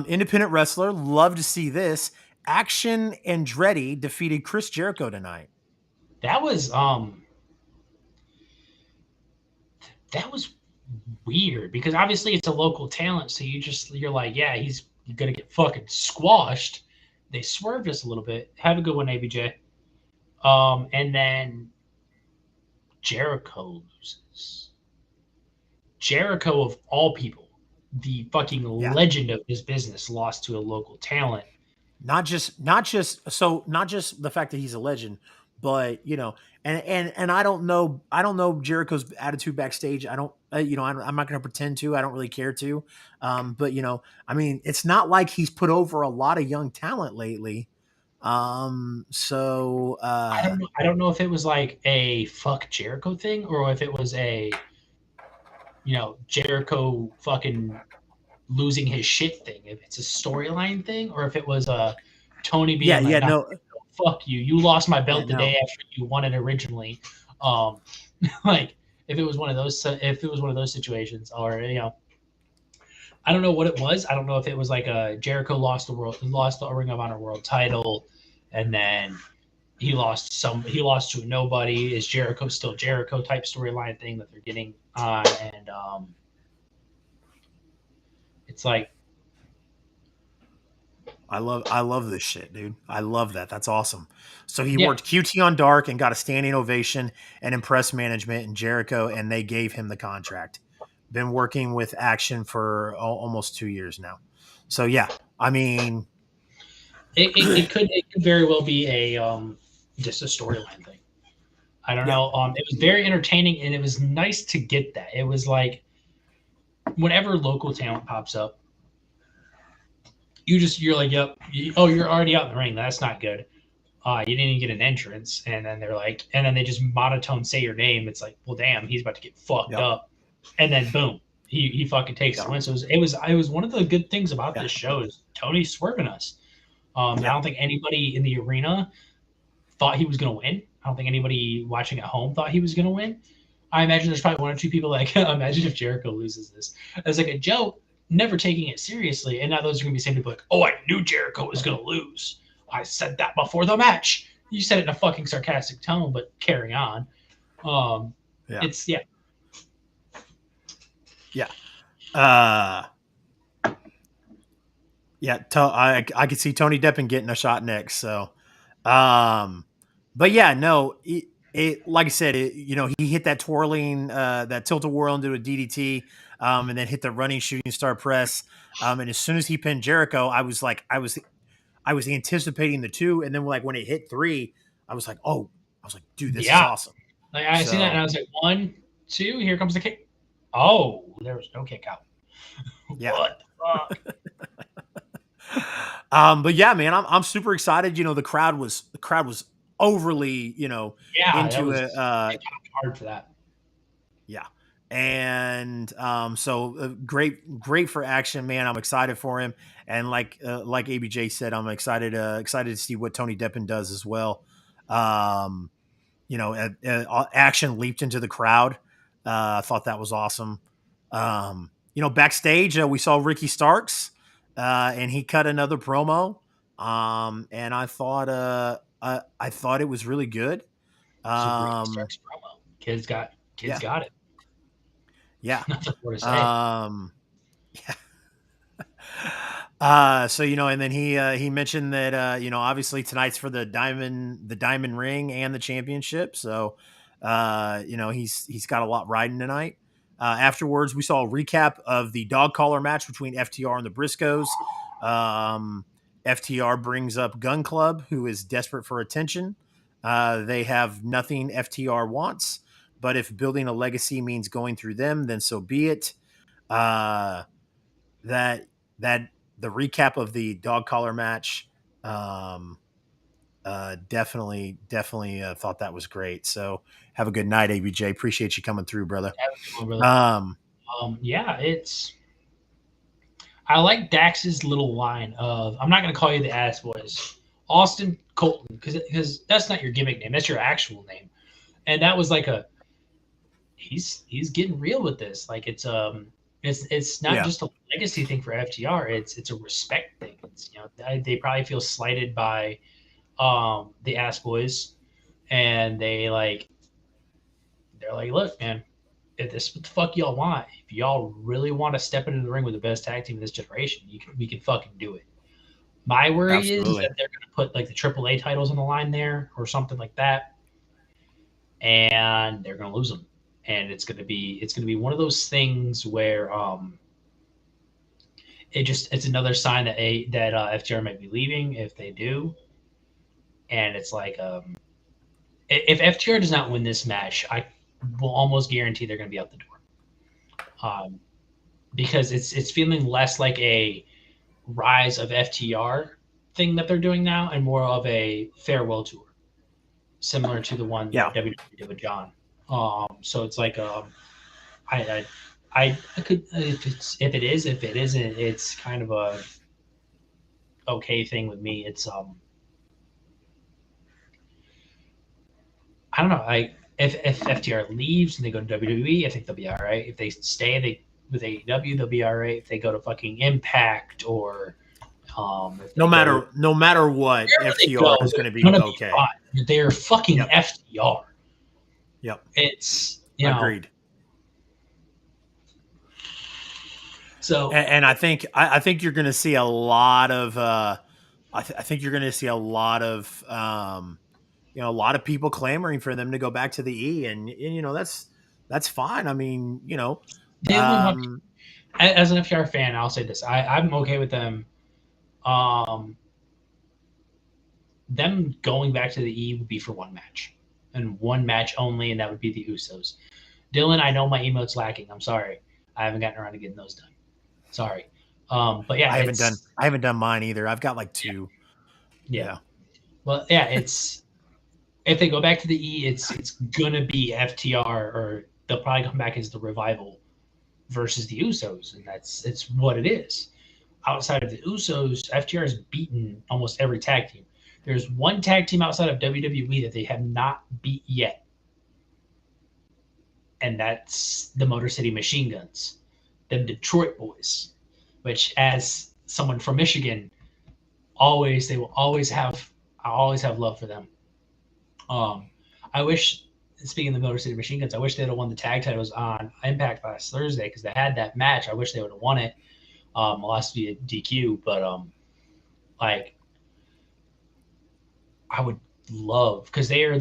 independent wrestler. Love to see this. Action Andretti defeated Chris Jericho tonight. That was that was weird because obviously it's a local talent, so you're like, yeah, he's gonna get fucking squashed. They swerved us a little bit. Have a good one, ABJ. And then Jericho loses. Jericho of all people, the fucking Yeah. legend of this business, lost to a local talent. Not just the fact that he's a legend, but and I don't know Jericho's attitude backstage. I don't I'm not going to pretend to. I don't really care to. But I mean, it's not like he's put over a lot of young talent lately. So I don't know if it was like a fuck Jericho thing or if it was a Jericho fucking losing his shit thing. If it's a storyline thing or if it was a Tony yeah, being like, yeah, nah, no, fuck you. You lost my yeah, belt the no. day after you won it originally. Um, like if it was one of those situations, or I don't know what it was. I don't know if it was like a Jericho lost the Ring of Honor World Title, and then he lost to a nobody. Is Jericho still Jericho type storyline thing that they're getting on, and it's like I love this shit, dude. I love that. That's awesome. So he yeah, worked QT on Dark and got a standing ovation and impressed management and Jericho, and they gave him the contract. Been working with Action for almost 2 years now. So yeah, I mean, it could very well be a just a storyline thing. I don't yeah, know. It was very entertaining and it was nice to get that. It was like whenever local talent pops up, you're like, yep, oh, you're already out in the ring. That's not good. You didn't even get an entrance, and then they're like, and then they just monotone say your name. It's like, well, damn, he's about to get fucked yep, up, and then boom, he fucking takes the yep, win. So it was one of the good things about yeah, this show is Tony swerving us. I yeah, don't think anybody in the arena thought he was going to win. I don't think anybody watching at home thought he was going to win. I imagine there's probably one or two people like, imagine if Jericho loses this as like a joke, never taking it seriously. And now those are going to be the same people like, oh, I knew Jericho was going to lose. I said that before the match. You said it in a fucking sarcastic tone, but carry on. Um, yeah, it's yeah, yeah. Uh, yeah. I could see Tony Deppen getting a shot next. So, um, but yeah, no, like I said, he hit that twirling, that tilt a whirl into a DDT, and then hit the running shooting star press. And as soon as he pinned Jericho, I was anticipating the two, and then like when it hit three, I was like, oh, I was like, dude, this is yeah. awesome. Like I seen that and So I was like, 1, 2, here comes the kick. Oh, there was no kick out. yeah. What the fuck? But yeah, man, I'm super excited. The crowd was overly, Yeah, that into was it. hard for that. Yeah. And so great for action, man. I'm excited for him, and like ABJ said, I'm excited to see what Tony Deppen does as well. Um, action leaped into the crowd. I thought that was awesome. Backstage we saw Ricky Starks, and he cut another promo, and I thought it was really good. This is Ricky Um, Starks promo. Kids yeah, got it. yeah. Nothing more to say. Um, yeah. So and then he mentioned that obviously tonight's for the diamond ring and the championship. So he's got a lot riding tonight. Afterwards, we saw a recap of the dog collar match between FTR and the Briscoes. Um, FTR brings up Gun Club, who is desperate for attention. They have nothing FTR wants, but if building a legacy means going through them, then so be it. Uh, that that the recap of the dog collar match, um, definitely thought that was great. So have a good night, ABJ. Appreciate you coming through, brother. Have a good one, brother. Um, Yeah, it's. I like Dax's little line of "I'm not going to call you the ass boys, Austin Colton," because that's not your gimmick name. That's your actual name. And that was like a he's getting real with this. Like it's not yeah, just a legacy thing for FTR. It's a respect thing. It's they probably feel slighted by the ass boys, and they're like, look, man, if this is what the fuck y'all want, if y'all really want to step into the ring with the best tag team in this generation, we can fucking do it. My worry is absolutely. that they're gonna put like the AAA titles on the line there or something like that, and they're gonna lose them. And it's gonna be one of those things where it's another sign that FTR might be leaving if they do, and it's like if FTR does not win this match, I will almost guarantee they're going to be out the door. Because it's feeling less like a rise of FTR thing that they're doing now, and more of a farewell tour, similar to the one Yeah, that WWE did with John. So it's like I, I could if it isn't, it's kind of a okay thing with me. It's I don't know. If FTR leaves and they go to WWE, I think they'll be all right. If they stay with AEW, they'll be all right. If they go to fucking Impact or if they go no matter what, wherever they go, FTR is going they're to be gonna be okay. fine. They're fucking Yep, FTR. yep. It's Agreed. so And I think you're going to see a lot of I think you're going to see a lot of a lot of people clamoring for them to go back to the E, and that's fine. I mean, they only want um, as an FTR fan. I'll say this: I'm okay with um, them going back to the E would be for one match and one match only, and that would be the Usos. Dylan, I know my emote's lacking. I'm sorry. I haven't gotten around to getting those done. Sorry. But yeah, I haven't done mine either. I've got like yeah, two. yeah. Yeah. Well, yeah, it's if they go back to the E, it's gonna be FTR, or they'll probably come back as the Revival versus the Usos, and it's what it is. Outside of the Usos, FTR has beaten almost every tag team. There's one tag team outside of WWE that they have not beat yet, and that's the Motor City Machine Guns, them Detroit boys. Which, as someone from Michigan, they will always have I always have love for them. Um, I wish, speaking of the Motor City Machine Guns, I wish they'd have won the tag titles on Impact last Thursday because they had that match. I wish they would have won it. Lost via DQ, but like I would love because they are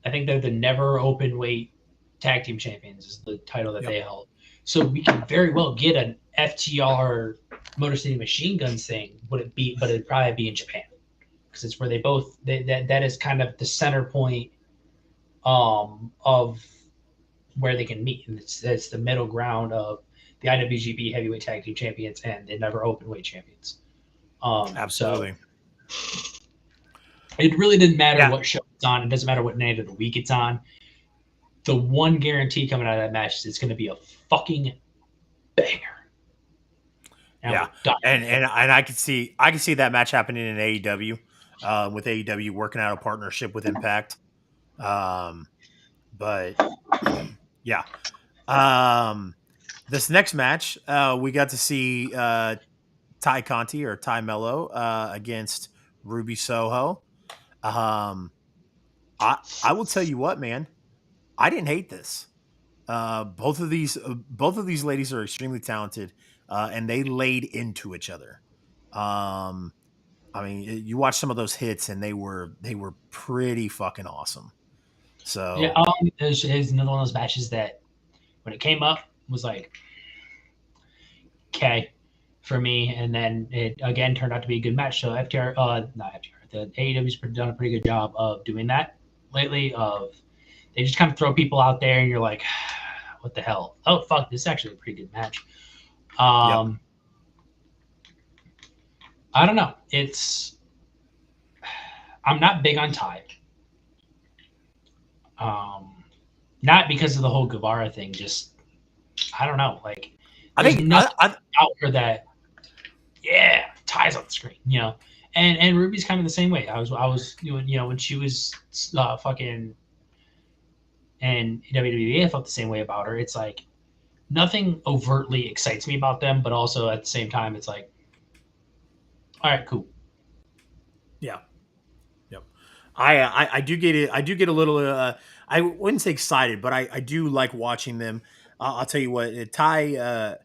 I think they're the never open weight tag team champions is the title that Yep. they held. So we could very well get an FTR Motor City Machine Guns thing. But it'd probably be in Japan because it's where that is kind of the center point of where they can meet, and it's the middle ground of the IWGP Heavyweight Tag Team Champions and the Never Openweight Champions. So Absolutely. It really didn't matter Yeah, what show it's on. It doesn't matter what night of the week it's on. The one guarantee coming out of that match is it's going to be a fucking banger, and yeah, we're dying for and I could see that match happening in AEW, with AEW working out a partnership with Impact. Um, but yeah, um, this next match, we got to see Ty Conti or Ty Mello against Ruby Soho. Um, I will tell you what, man, I didn't hate this. Both of these ladies are extremely talented, and they laid into each other. Um, I mean, you watch some of those hits, and they were pretty fucking awesome. Yeah, So it's another one of those matches that when it came up was like okay for me, and then it again turned out to be a good match. So FTR, not FTR, the AEW's done a pretty good job of doing that lately. Of they just kind of throw people out there, and you're like, what the hell? Oh fuck, this is actually a pretty good match. yep, Um, I don't know. It's I'm not big on Ty. Um, not because of the whole Guevara thing. Just I don't know. Like I there's think I, nothing I out there that yeah ties on the screen. And Ruby's kind of the same way. I was when she was fucking and WWE, I felt the same way about her. It's like nothing overtly excites me about them, but also at the same time, it's like all right, cool. yeah, yep. I do get it. I do get a little. I wouldn't say excited, but I do like watching them. I'll tell you what, Ty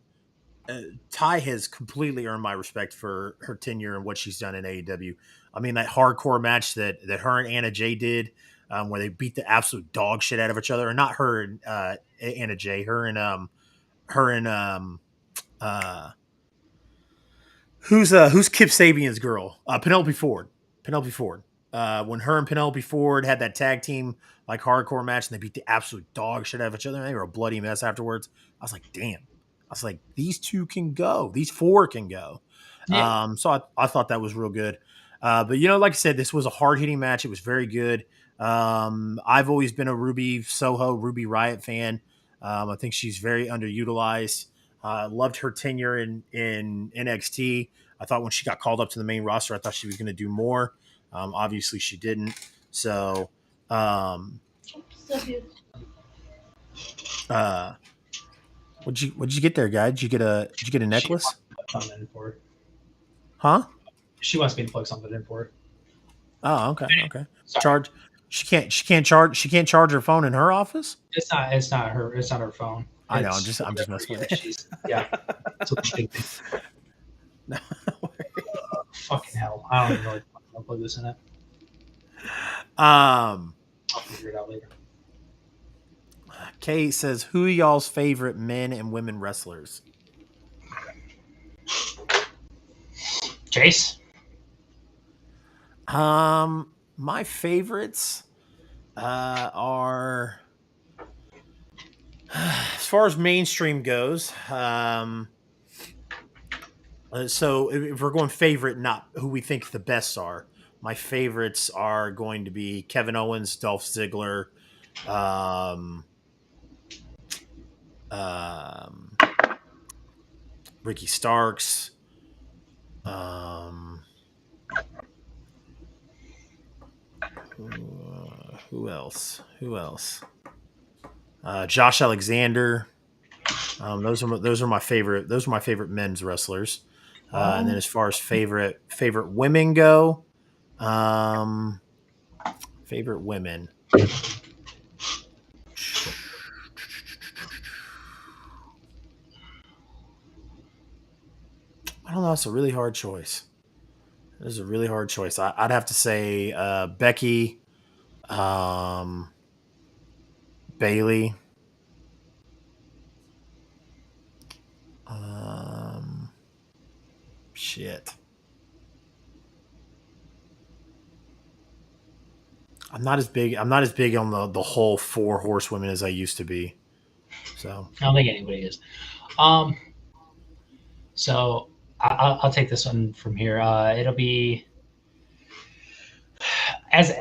has completely earned my respect for her tenure and what she's done in AEW. I mean, that hardcore match that her and Anna Jay did, where they beat the absolute dog shit out of each other, and not her and Anna Jay, her and uh, who's Kip Sabian's girl, Penelope Ford. Penelope Ford. When her and Penelope Ford had that tag team like hardcore match, and they beat the absolute dog shit out of each other, and they were a bloody mess afterwards. I was like, damn. I was like, these two can go. These four can go. Yeah, So I thought that was real good. But like I said, this was a hard hitting match. It was very good. I've always been a Ruby Soho, Ruby Riot fan. I think she's very underutilized. Loved her tenure in NXT. I thought when she got called up to the main roster, I thought she was going to do more. Obviously, she didn't. So, um, uh, what'd you get there, guy? Did you get a she necklace? wants me to plug something in for her. Huh? She wants me to plug something in for her. Oh, okay, okay. Sorry, Charge. She can't charge her phone in her office. it's not her phone. I know. I'm It's just I'm just whatever. messing Yeah, with she's yeah. That's what she did. you. Fucking hell, I don't even know. I'll plug this in it. um, I'll figure it out later. Kay says, "Who are y'all's favorite men and women wrestlers?" Chase. My favorites are as far as mainstream goes. So if we're going favorite, not who we think the best are, my favorites are going to be Kevin Owens, Dolph Ziggler, um, um, Ricky Starks. Um, who else? Who else? Josh Alexander. Those are my favorite. Those are my favorite men's wrestlers. And then Um, as far as favorite women go, um, favorite women. I don't know. It's a really hard choice. It is a really hard choice. I'd have to say Becky, um, Bailey, um, shit. I'm not as big on the whole four horsewomen as I used to be. So I don't think anybody is. Um, so I'll take this one from here. It'll be as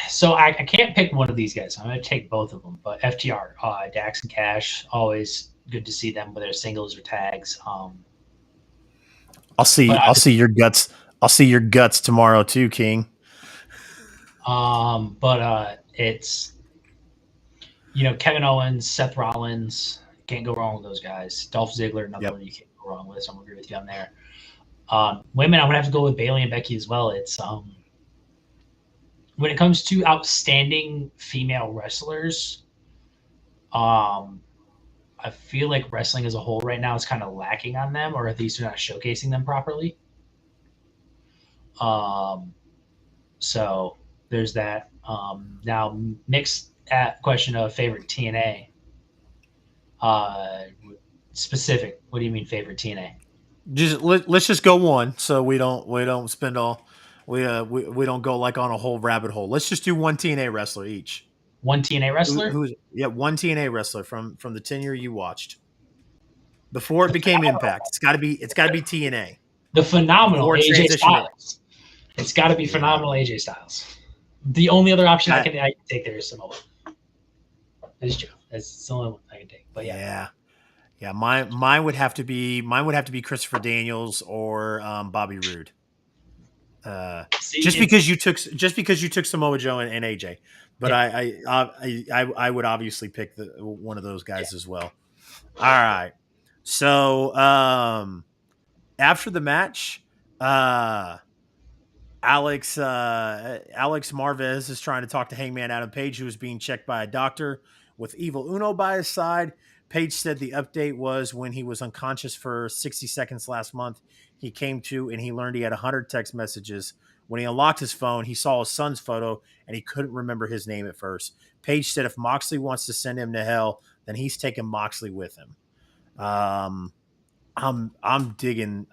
so I can't pick one of these guys. I'm going to take both of them. But FTR, Dax and Cash, always good to see them whether singles or tags. But I'll see your guts. I'll see your guts tomorrow too, King. it's Kevin Owens, Seth Rollins, can't go wrong with those guys. Dolph Ziggler, another Yep. one you can't go wrong with. So I'm gonna agree with you on there. Women, I'm gonna have to go with Bailey and Becky as well. It's when it comes to outstanding female wrestlers, um, I feel like wrestling as a whole right now is kind of lacking on them, or at least they're not showcasing them properly. Um, so there's that. Now, mixed at question of favorite TNA. Uh, Specific. What do you mean favorite TNA? Let's just go one, so we don't spend all we don't go like on a whole rabbit hole. Let's just do one TNA wrestler each. One TNA wrestler? Who's yeah, one TNA wrestler from the tenure you watched before it The became phenomenal, Impact. It's got to be TNA the phenomenal before it AJ transitioned. Styles. It's got to be Yeah, phenomenal AJ Styles. The only other option that, I can take there is Samoa. That's true. That's the only one I can take. But yeah. yeah, yeah. Mine would have to be Christopher Daniels or Bobby Roode. See, Just because you took Samoa Joe and AJ, but yeah, I would obviously pick one of those yeah. guys as well. All right. So after the match, uh, Alex Marvez is trying to talk to Hangman Adam Page, who is being checked by a doctor with Evil Uno by his side. Page said the update was when he was unconscious for 60 seconds last month. He came to and he learned he had 100 text messages. When he unlocked his phone, he saw his son's photo and he couldn't remember his name at first. Page said if Moxley wants to send him to hell, then he's taking Moxley with him. Um, I'm digging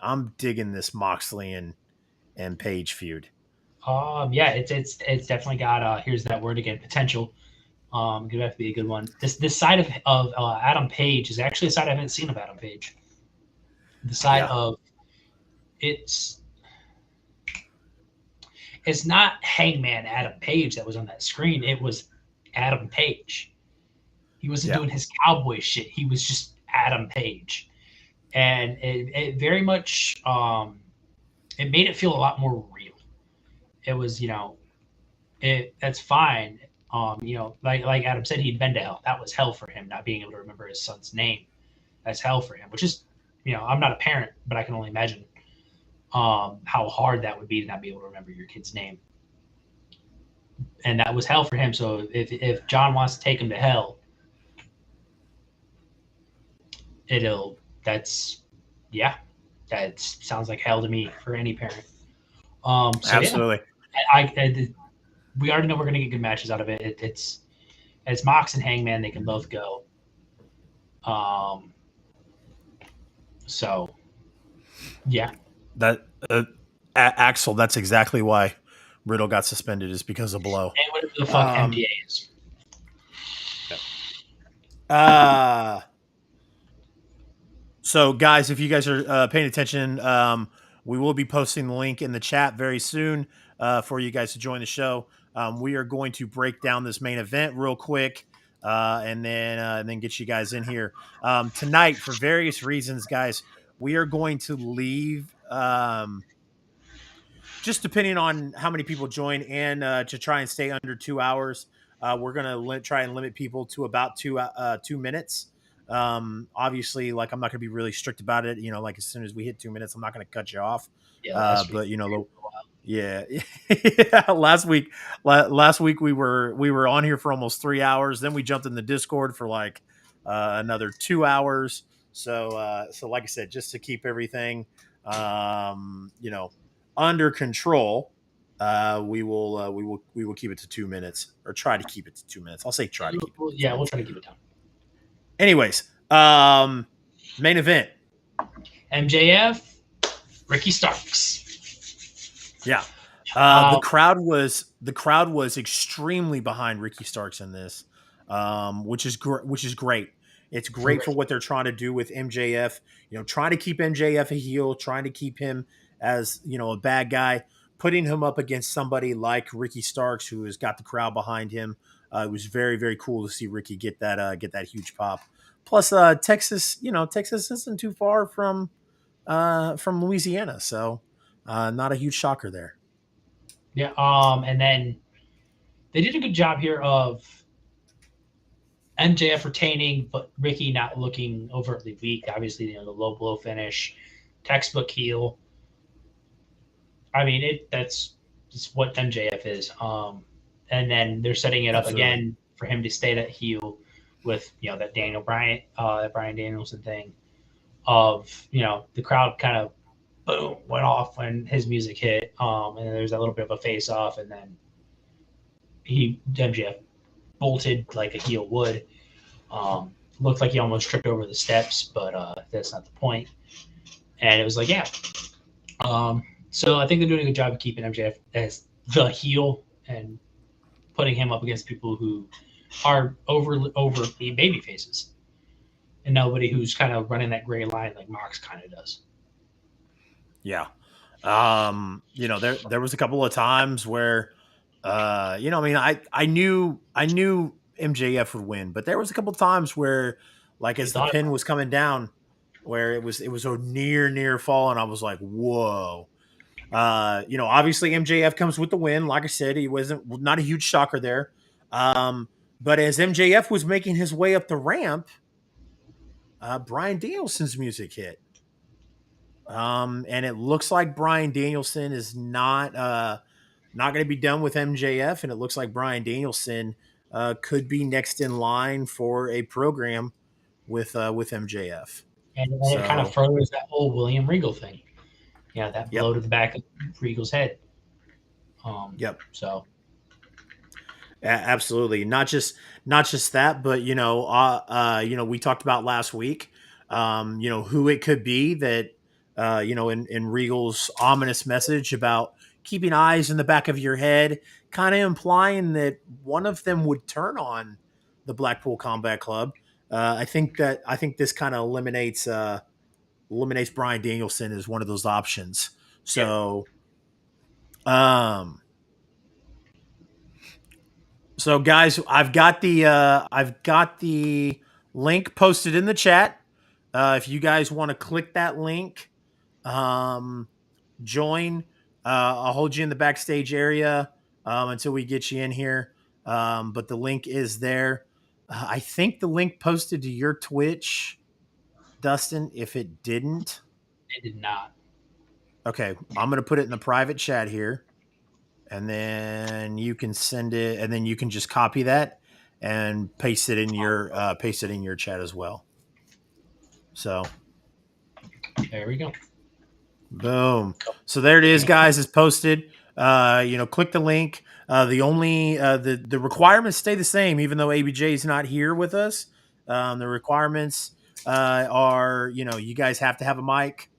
this Moxley and Page feud. Yeah, it's definitely got here's that word again, potential. Gonna have to be a good one. This side of Adam Page is actually a side I haven't seen of Adam Page. The side Yeah, of it's it's not Hangman Adam Page that was on that screen. It was Adam Page. He wasn't yeah, doing his cowboy shit. He was just Adam Page, and it very much it made it feel a lot more real. It was that's fine. Like Adam said, he'd been to hell. That was hell for him, not being able to remember his son's name. That's hell for him. Which is, I'm not a parent, but I can only imagine how hard that would be to not be able to remember your kid's name. And that was hell for him. So if John wants to take him to hell, it'll that's yeah, that sounds like hell to me for any parent. So yeah, absolutely. we already know we're gonna get good matches out of it. It's Mox and Hangman. They can both go. Um, so yeah, That Axel. That's exactly why Riddle got suspended is because of Blow. and whatever the fuck Um, MDA is. uh, so guys, if you guys are paying attention, we will be posting the link in the chat very soon for you guys to join the show. We are going to break down this main event real quick. And then get you guys in here tonight for various reasons, guys. We are going to leave just depending on how many people join and to try and stay under 2 hours. We're going to try and limit people to about 2 minutes. Obviously, like I'm not going to be really strict about it. Like as soon as we hit 2 minutes, I'm not going to cut you off. Yeah, last week. But yeah, yeah. Last week we were on here for almost 3 hours. Then we jumped in the Discord for like another 2 hours. So like I said, just to keep everything, you know, under control, we will keep it to 2 minutes or try to keep it to 2 minutes. I'll say try to keep it to two Yeah, we'll minutes. try to keep it down. Anyways, main event. MJF, Ricky Starks. Yeah. Uh, The crowd was extremely behind Ricky Starks in this, which is great. It's great for Terrific. what they're trying to do with MJF. Trying to keep MJF a heel, trying to keep him as a bad guy, putting him up against somebody like Ricky Starks, who has got the crowd behind him. It was very, very cool to see Ricky get that huge pop. Plus, Texas, Texas isn't too far from Louisiana, so not a huge shocker there. Yeah. And then they did a good job here of MJF retaining, but Ricky not looking overtly weak. Obviously, the low blow finish, textbook heel. I mean, that's what MJF is. And then they're setting it up Absolutely. again for him to stay that heel with that Daniel Bryan, that Bryan Danielson thing of the crowd kind of boom went off when his music hit. And then there's that little bit of a face off, and then MJF bolted like a heel would. Looked like he almost tripped over the steps, but that's not the point. And it was like, yeah. So I think they're doing a good job of keeping MJF as the heel and putting him up against people who are overtly baby faces, and nobody who's kind of running that gray line like Mox kind of does. Yeah. There was a couple of times where I mean, I knew MJF would win, but there was a couple of times where, like, You as the thought pin about was coming down, where it was a near fall, and I was like, whoa. Obviously MJF comes with the win. Like I said, he wasn't not a huge shocker there. But as MJF was making his way up the ramp, Brian Danielson's music hit. And it looks like Brian Danielson is not going to be done with MJF, and it looks like Brian Danielson could be next in line for a program with MJF. and then it kind of So, furthers that whole William Regal thing. Yeah, that yep, blow to the back of Regal's head. yep. So Absolutely. Not just that, but we talked about last week, who it could be that, in Regal's ominous message about keeping eyes in the back of your head, kind of implying that one of them would turn on the Blackpool Combat Club. I think this kind of eliminates Brian Danielson as one of those options. yeah, So, um, So, guys, I've got the link posted in the chat. If you guys want to click that link, um, join. I'll hold you in the backstage area until we get you in here. But the link is there. I think the link posted to your Twitch, Dustin. If it didn't, it did not. okay, I'm gonna put it in the private chat here, and then you can send it, and then you can just copy that and paste it in your chat as well. So There we go. boom. So there it is, guys. It's posted. Click the link. The requirements stay the same, even though ABJ is not here with us. The requirements are, you guys have to have a mic,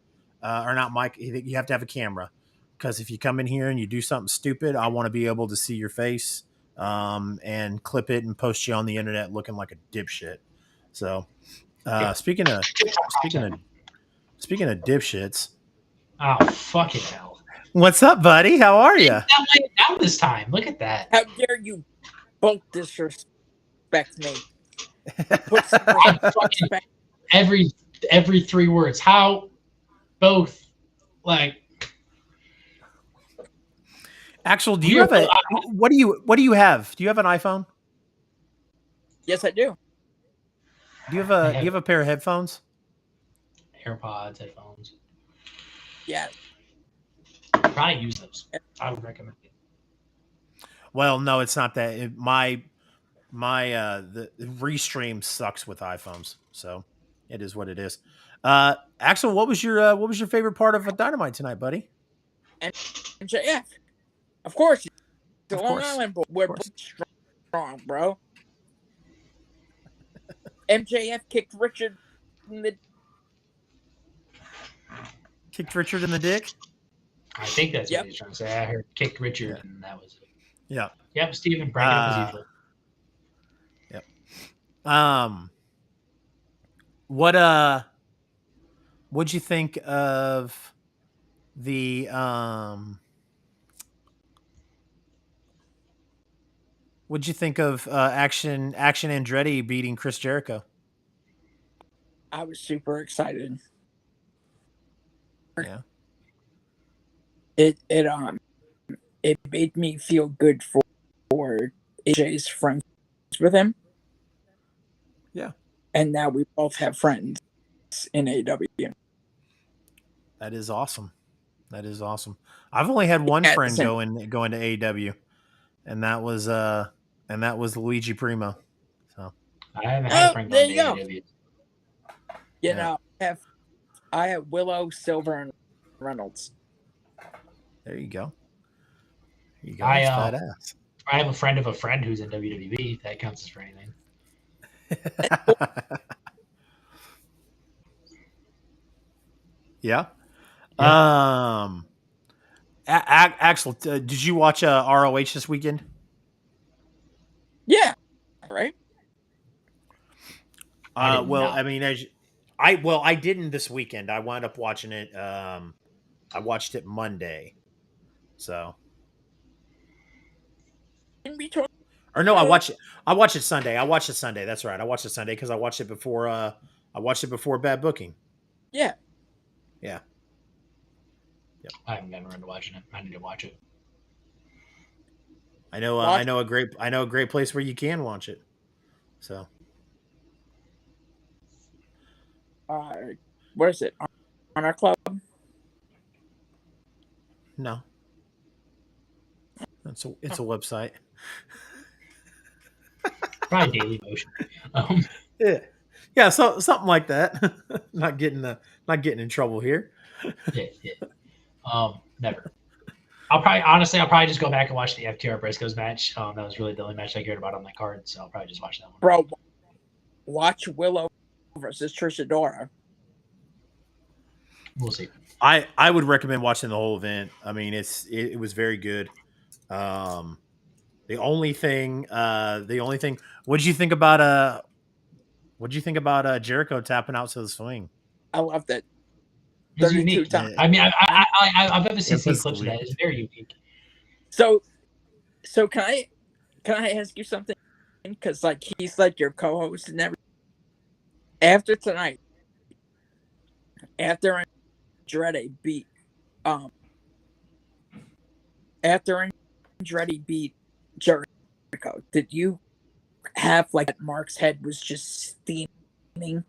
or not mic. You have to have a camera, because if you come in here and you do something stupid, I want to be able to see your face, and clip it and post you on the internet looking like a dipshit. So, Yeah. speaking of speaking of dipshits, Oh, fucking hell. what's up, buddy? How are He's you? not laying down this time. Look at that. How dare you both disrespect me? Put some I'm fucking respect. every 3 words. How both like Axel, do you have a what do you have? Do you have an iPhone? Yes, I do. Do you have a pair of headphones? AirPods, headphones? Yeah. Probably use those. I would recommend it. Well, no, it's not that. The restream sucks with iPhones, so it is what it is. Axel, what was your favorite part of Dynamite tonight, buddy? MJF. Of course. The Of Long course. Island boy. We're both strong, bro. MJF kicked Richard in the Kicked Richard in the dick. I think that's Yep. what he's trying to say. I heard kicked Richard, Yeah. and that was it. Yeah. Yep, Steven, breaking up as usual. Yep. What'd you think of the What'd you think of Action Andretti beating Chris Jericho? I was super excited. Yeah. It made me feel good for AJ's friends with him, Yeah. and now we both have friends in AW. That is awesome. That is awesome. I've only had one At the friend same, going to AEW, and that was Luigi Primo. So I haven't had a oh, friend there going to you go. AEW. You yeah, know, I have Willow, Silver, and Reynolds. there you go. There you go. I That's uh badass. I have a friend of a friend who's in WWE. That counts as for anything. yeah. Yeah, Um. Axel, did you watch ROH this weekend? Yeah, right. I did Well, not. I mean, I didn't this weekend. I wound up watching it. I watched it Monday. So, In between, or no, I watched it Sunday. I watched it Sunday. That's right. I watched it Sunday because I watched it before. I watched it before Bad Booking. yeah. Yeah. Yep. I haven't gotten around to watching it. I need to watch it. I know. Watch. I know a great place where you can watch it. So, Uh, what is it? Honor Club. no, it's a website. Probably Daily Motion. Um, Yeah. Yeah. So something like that. Not getting in trouble here. yeah, yeah. Never. I'll probably just go back and watch the FTR Briscoes match. That was really the only match I cared about on that card, so I'll probably just watch that one. Bro, watch Willow versus Trish Adora. We'll see. I would recommend watching the whole event. I mean, it was very good. Um, the only thing, what did you think about Jericho tapping out to the swing? I love that. It's 32 unique. times. I mean, I've never seen was clips of that. sweet. It's very unique. So can I ask you something? Because like he's like your co-host and everything. After tonight, after Andretti beat um after Andretti beat Jericho, did you have like Mark's head was just steaming?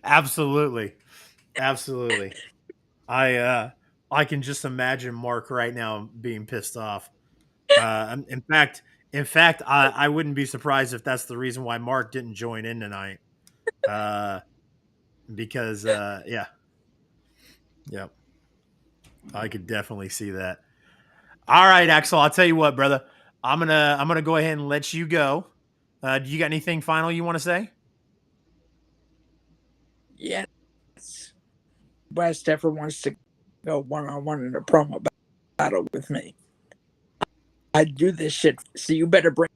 Absolutely, absolutely. I can just imagine Mark right now being pissed off. In fact, I wouldn't be surprised if that's the reason why Mark didn't join in tonight. Uh, because yeah, yep, I could definitely see that. All right, Axel, I'll tell you what, brother. I'm gonna go ahead and let you go. Do you got anything final you want to say? Yes. West ever wants to go one-on-one in a promo battle with me. I do this shit, so you better bring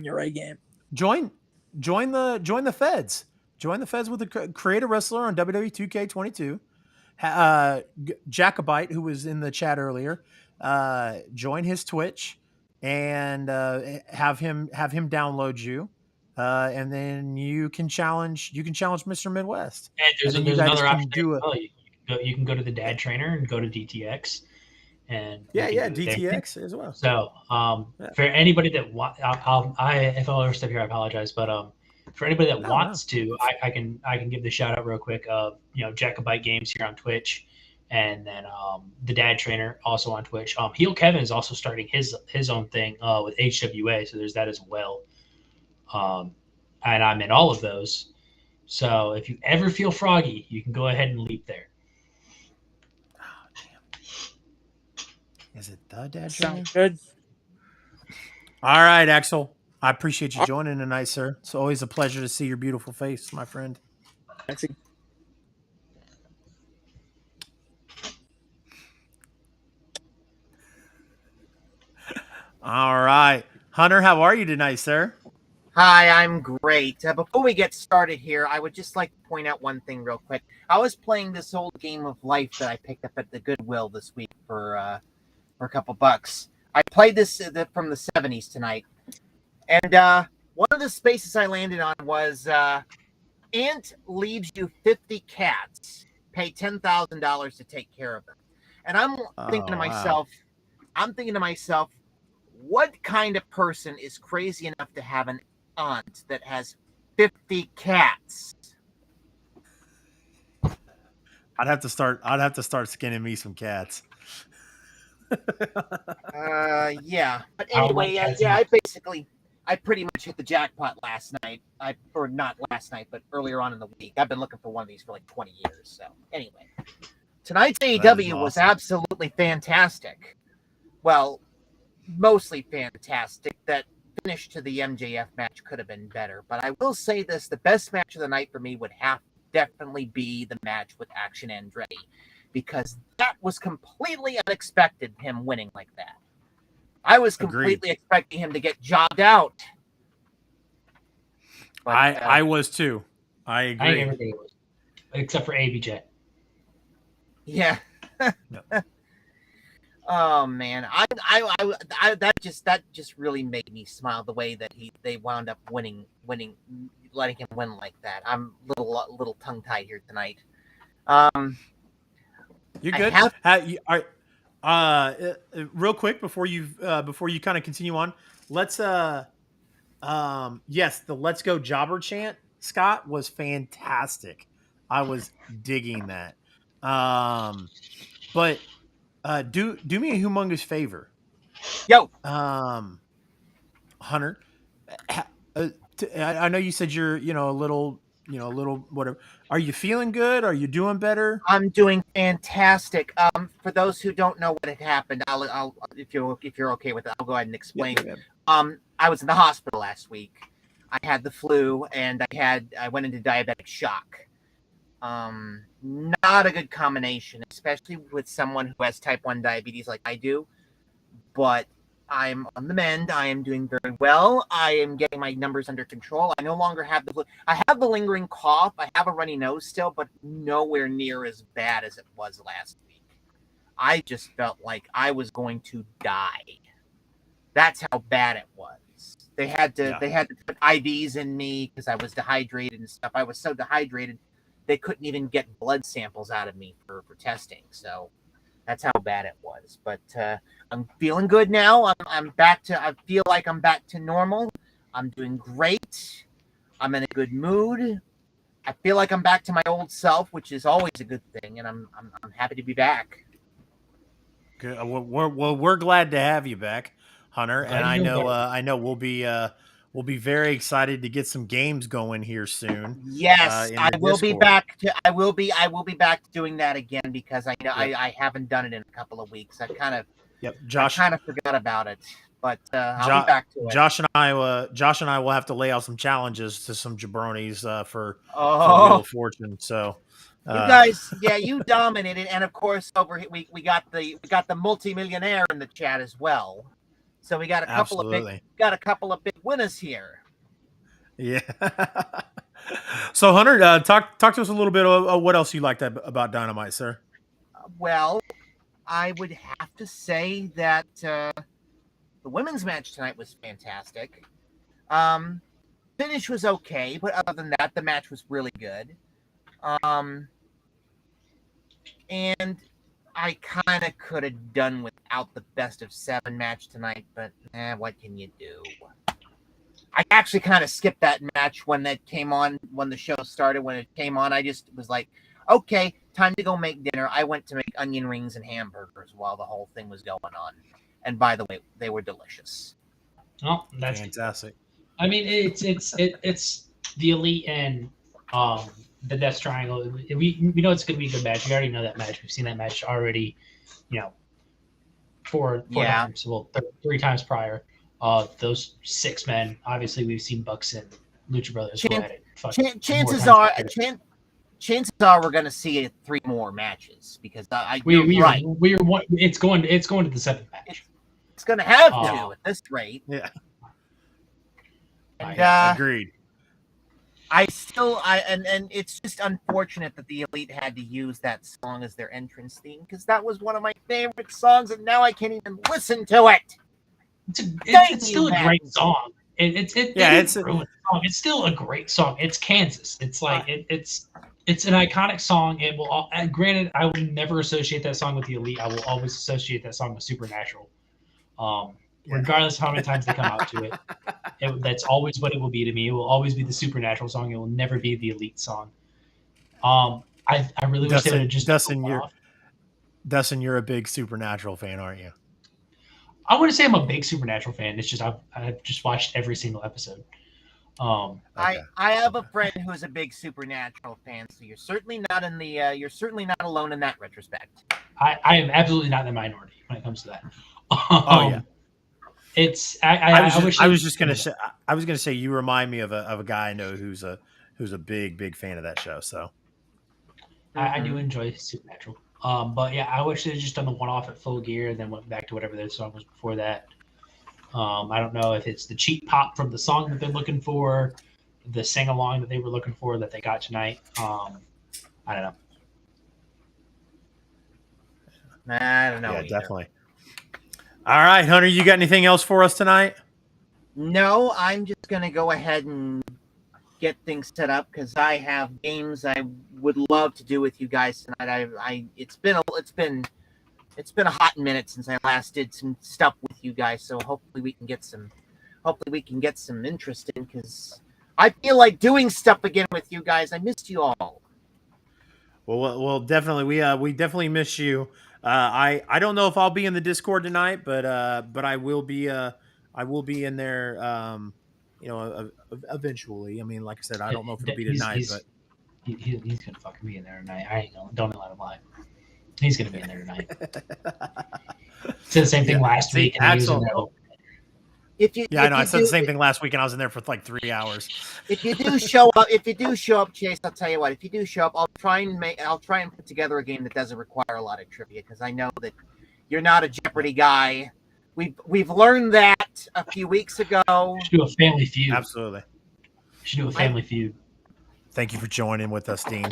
your A game. Join the feds. Join the feds with the create a wrestler on WWE 2K22. Jacobite, who was in the chat earlier, join his Twitch and have him download you, and then you can challenge Mr. Midwest, And and then you there's guys another can option there do as a well. You can go to the Dad Trainer and go to DTX, and you yeah can yeah do the same thing. DTX as well. So, Yeah. for anybody that if I'll overstep here, I apologize. But for anybody that No. wants to, I can give the shout out real quick of Jacobite Games here on Twitch, and then the Dad Trainer also on Twitch. Heel Kevin is also starting his own thing with HWA, so there's that as well. And I'm in all of those. So if you ever feel froggy, you can go ahead and leap there. Oh, damn. Is it the Dad Trainer? Sounds good. All right, Axel. I appreciate you joining tonight, sir. It's always a pleasure to see your beautiful face, my friend. All right. Hunter, how are you tonight, sir? Hi, I'm great. Before we get started here, I would just like to point out one thing real quick. I was playing this old game of life that I picked up at the Goodwill this week for for a couple bucks. I played this from the 70s tonight, and one of the spaces I landed on was Ant leaves you 50 cats. Pay $10,000 to take care of them. And thinking to wow. myself, what kind of person is crazy enough to have an aunt that has 50 cats? I'd have to start skinning me some cats. Yeah. But I don't like anyway, cats yeah, either. I pretty much hit the jackpot last night. Or not last night, but earlier on in the week. I've been looking for one of these for like 20 years. So anyway, tonight's That is AEW was awesome. absolutely fantastic. Well, mostly fantastic. That finish to the MJF match could have been better, but I will say this: the best match of the night for me would have definitely be the match with Action Andretti, because that was completely unexpected, him winning like that. I was Agreed. completely expecting him to get jobbed out. But, I was too. I I ain't agree. never think it was, except for ABJ. yeah. Yep. Oh man, that just really made me smile, the way that they wound up winning, letting him win like that. I'm a little tongue tied here tonight. You're I good. have Real quick before you kind of continue on, let's yes, the "Let's Go Jobber" chant, Scott, was fantastic. I was digging that. But do me a humongous favor, yo. um, Hunter. ha- I know you said you're a little whatever. Are you feeling good? Are you doing better? I'm doing fantastic. For those who don't know what had happened, I'll if you're okay with it, I'll go ahead and Yep, explain. yep, yep. I was in the hospital last week. I had the flu, and I went into diabetic shock. Not a good combination, especially with someone who has type 1 diabetes like I do. But I'm on the mend. I am doing very well. I am getting my numbers under control. I no longer have the flu. I have the lingering cough. I have a runny nose still, but nowhere near as bad as it was last week. I just felt like I was going to die. That's how bad it was. Yeah, They had to put IVs in me because I was dehydrated and stuff. I was so dehydrated they couldn't even get blood samples out of me for testing. So that's how bad it was. But I'm feeling good now. I'm back to. I feel like I'm back to normal. I'm doing great. I'm in a good mood. I feel like I'm back to my old self, which is always a good thing, and I'm happy to be back. good. We're glad to have you back, Hunter. And Glad you're doing better. I know we'll be very excited to get some games going here soon. Yes, In I the will be Discord. back. I will be back doing that again, because I know Yep. I haven't done it in a couple of weeks. Yep. I kind of forgot about it, but I'll be Jo- back to it. Josh and I will have to lay out some challenges to some jabronis for Wheel Oh, of Fortune. So, you uh, guys, yeah, you dominated, and of course, we got the multimillionaire in the chat as well. So we absolutely, got a couple of big winners here. yeah. So, Hunter, talk to us a little bit of what else you liked about Dynamite, sir. Well, I would have to say that the women's match tonight was fantastic. Um, Finish was okay, but other than that, the match was really good. Um, and I kind of could have done without the best of 7 match tonight, but what can you do? I actually kind of skipped that match when that came on, when the show started. When it came on, I just was like, okay, time to go make dinner. I went to make onion rings and hamburgers while the whole thing was going on. And by the way, they were delicious. Oh, that's good. Fantastic. I mean, it's the Elite and the Death Triangle. We know it's going to be a good match. We already know that match. We've seen that match already. You know, four Yeah. times. Well, 3 times prior. Those 6 men. Obviously, we've seen Bucks and Lucha Brothers go at it. Chances are we're going to see 3 more matches, because you're right. It's going to the 7th match. It's going to have to at this rate. Yeah, And yeah, agreed. and it's just unfortunate that the Elite had to use that song as their entrance theme because that was one of my favorite songs, and now I can't even listen to it. It's still a great song. They didn't ruin the song. It's still a great song. It's Kansas. It's like it's an iconic song. It will. Granted, I will never associate that song with the Elite. I will always associate that song with Supernatural. Regardless of how many times they come out to it, that's always what it will be to me. It will always be the Supernatural song. It will never be the Elite song. I really wish they would have just Dustin, you're a big Supernatural fan, aren't you? I wouldn't say I'm a big Supernatural fan. It's just I've just watched every single episode. I have a friend who's a big Supernatural fan, so you're certainly not you're certainly not alone in that retrospect. I am absolutely not the minority when it comes to that. Oh yeah. It's I was gonna say you remind me of a guy I know who's a big fan of that show. So I do enjoy Supernatural. But yeah, I wish they had just done the one-off at Full Gear and then went back to whatever their song was before that. I don't know if it's the cheap pop from the song that they're looking for, the sing-along that they were looking for that they got tonight. I don't know. I don't know. Yeah, definitely. All right, Hunter, you got anything else for us tonight? No, I'm just gonna go ahead and get things set up because I have games I would love to do with you guys tonight. It's been a hot minute since I last did some stuff with you guys, so hopefully we can get some interest in because I feel like doing stuff again with you guys. I missed you all. Well, definitely we definitely miss you. I don't know if I'll be in the Discord tonight, but I will be in there. Eventually. I mean, like I said, I don't know if it'll be tonight, but he's gonna fucking be in there tonight. I ain't gonna don't let him lie. He's gonna be in there tonight. Said the same thing last week, and Axel. I know. I said the same thing last week, and I was in there for like 3 hours. If you do show up, Chase, I'll tell you what. If you do show up, I'll try and put together a game that doesn't require a lot of trivia because I know that you're not a Jeopardy guy. We've learned that a few weeks ago. We should do a Family Feud. Absolutely. We should do a Family Feud. Thank you for joining with us, Dean.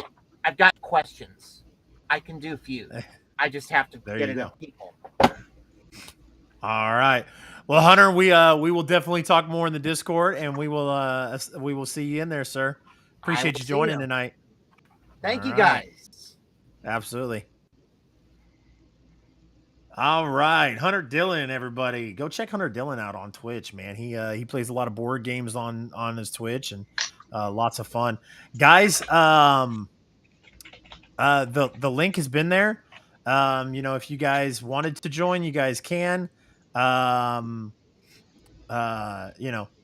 I've got questions. I can do feud. I just have to get enough people. All right. Well, Hunter, we will definitely talk more in the Discord, and we will see you in there, sir. Appreciate you joining tonight. Thank you, guys. Absolutely. All right, Hunter Dillon, everybody, go check Hunter Dillon out on Twitch, man. He plays a lot of board games on his Twitch and lots of fun, guys. The link has been there. If you guys wanted to join, you guys can.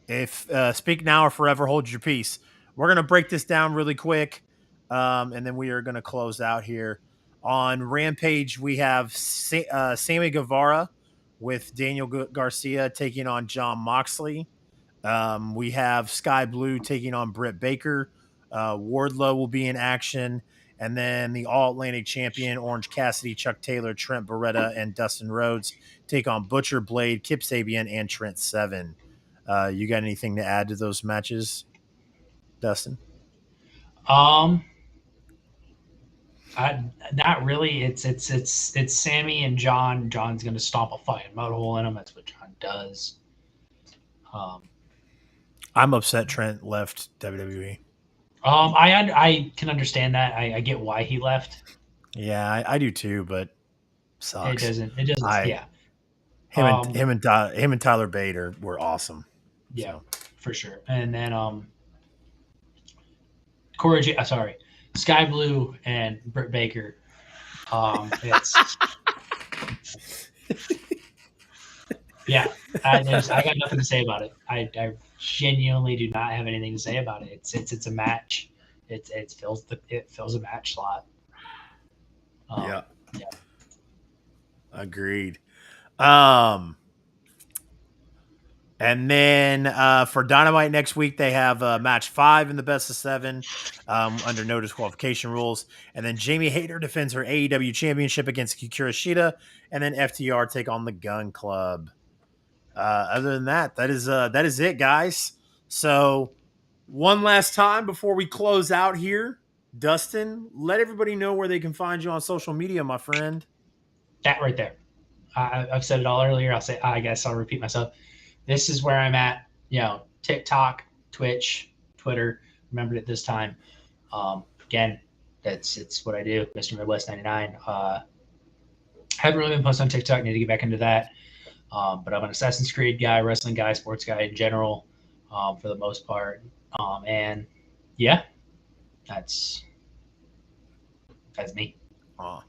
If speak now or forever hold your peace. We're gonna break this down really quick, and then we are gonna close out here. On Rampage, we have Sammy Guevara with Daniel Garcia taking on John Moxley. We have Sky Blue taking on Britt Baker. Wardlow will be in action. And then the All-Atlantic champion, Orange Cassidy, Chuck Taylor, Trent Beretta, and Dustin Rhodes take on Butcher, Blade, Kip Sabian, and Trent Seven. You got anything to add to those matches, Dustin? Not really. It's Sammy and John. John's going to stomp a fucking mud hole in him. That's what John does. I'm upset Trent left WWE. I can understand that. I get why he left. Yeah, I do too, but sucks. It doesn't. Yeah. Him and Tyler Bate were awesome. Yeah, so. For sure. And then Sky Blue and Britt Baker. It's yeah. I got nothing to say about it. I genuinely do not have anything to say about it. It's a match. It fills a match slot. Yeah. Agreed. And then for Dynamite next week, they have match 5 in the best of 7 under no disqualification rules. And then Jamie Hayter defends her AEW championship against Kikura Shida. And then FTR take on the Gun Club. Other than that is it, guys. So One last time before we close out here, Dustin, let everybody know where they can find you on social media, my friend. That right there. I've said it all earlier. I guess I'll repeat myself. This is where I'm at. TikTok, Twitch, Twitter. Remembered it this time. Again, it's what I do. Mr. Midwest 99. Haven't really been posting on TikTok. Need to get back into that. But I'm an Assassin's Creed guy, wrestling guy, sports guy in general, for the most part. And yeah, that's me. Oh,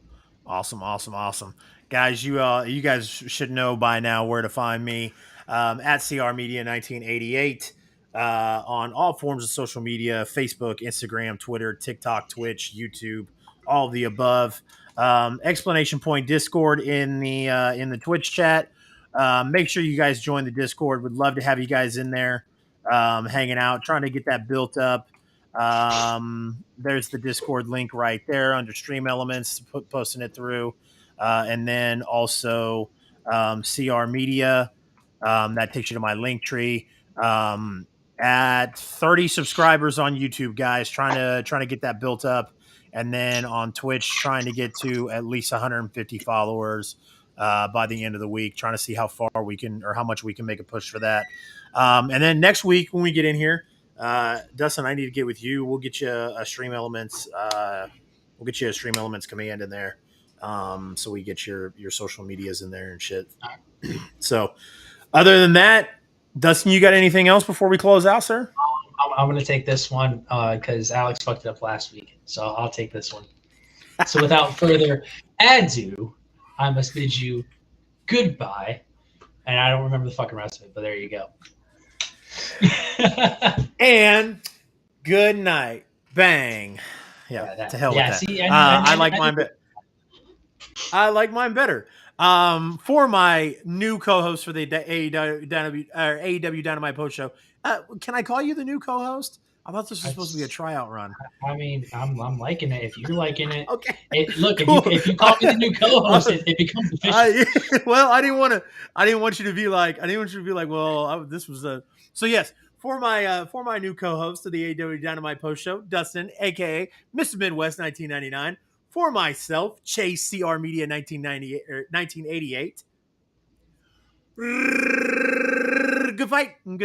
awesome. Guys, you guys should know by now where to find me, at CR Media 1988, on all forms of social media: Facebook, Instagram, Twitter, TikTok, Twitch, YouTube, all of the above. Explanation point Discord in the Twitch chat. Make sure you guys join the Discord. Would love to have you guys in there, hanging out, trying to get that built up. There's the Discord link right there under Stream Elements, posting it through, and then also CR Media. That takes you to my link tree. At 30 subscribers on YouTube, guys, trying to get that built up, and then on Twitch, trying to get to at least 150 followers by the end of the week. Trying to see how far we can, or how much we can make a push for that. And then next week when we get in here, Dustin, I need to get with you. We'll get you a Stream Elements. We'll get you a Stream Elements command in there, so we get your social medias in there and shit. So, other than that, Dustin, you got anything else before we close out, sir? I'm going to take this one because Alex fucked it up last week, so I'll take this one. So, without further ado, I must bid you goodbye, and I don't remember the fucking rest of it, but there you go. And good night. Bang. Yeah, to hell with that. See, I like mine better. I like mine better. For my new co-host for the AEW Dynamite post show, can I call you the new co-host? I thought this was supposed to be a tryout run. I mean, I'm liking it. If you're liking it, okay. Cool. if you call me the new co-host, it becomes official. Well, I didn't want you to be like, well, this was a. So yes, for my new co-host of the AEW Dynamite post show, Dustin, aka Mr. Midwest 1999. For myself, Chase CR Media 1988. Good fight. Good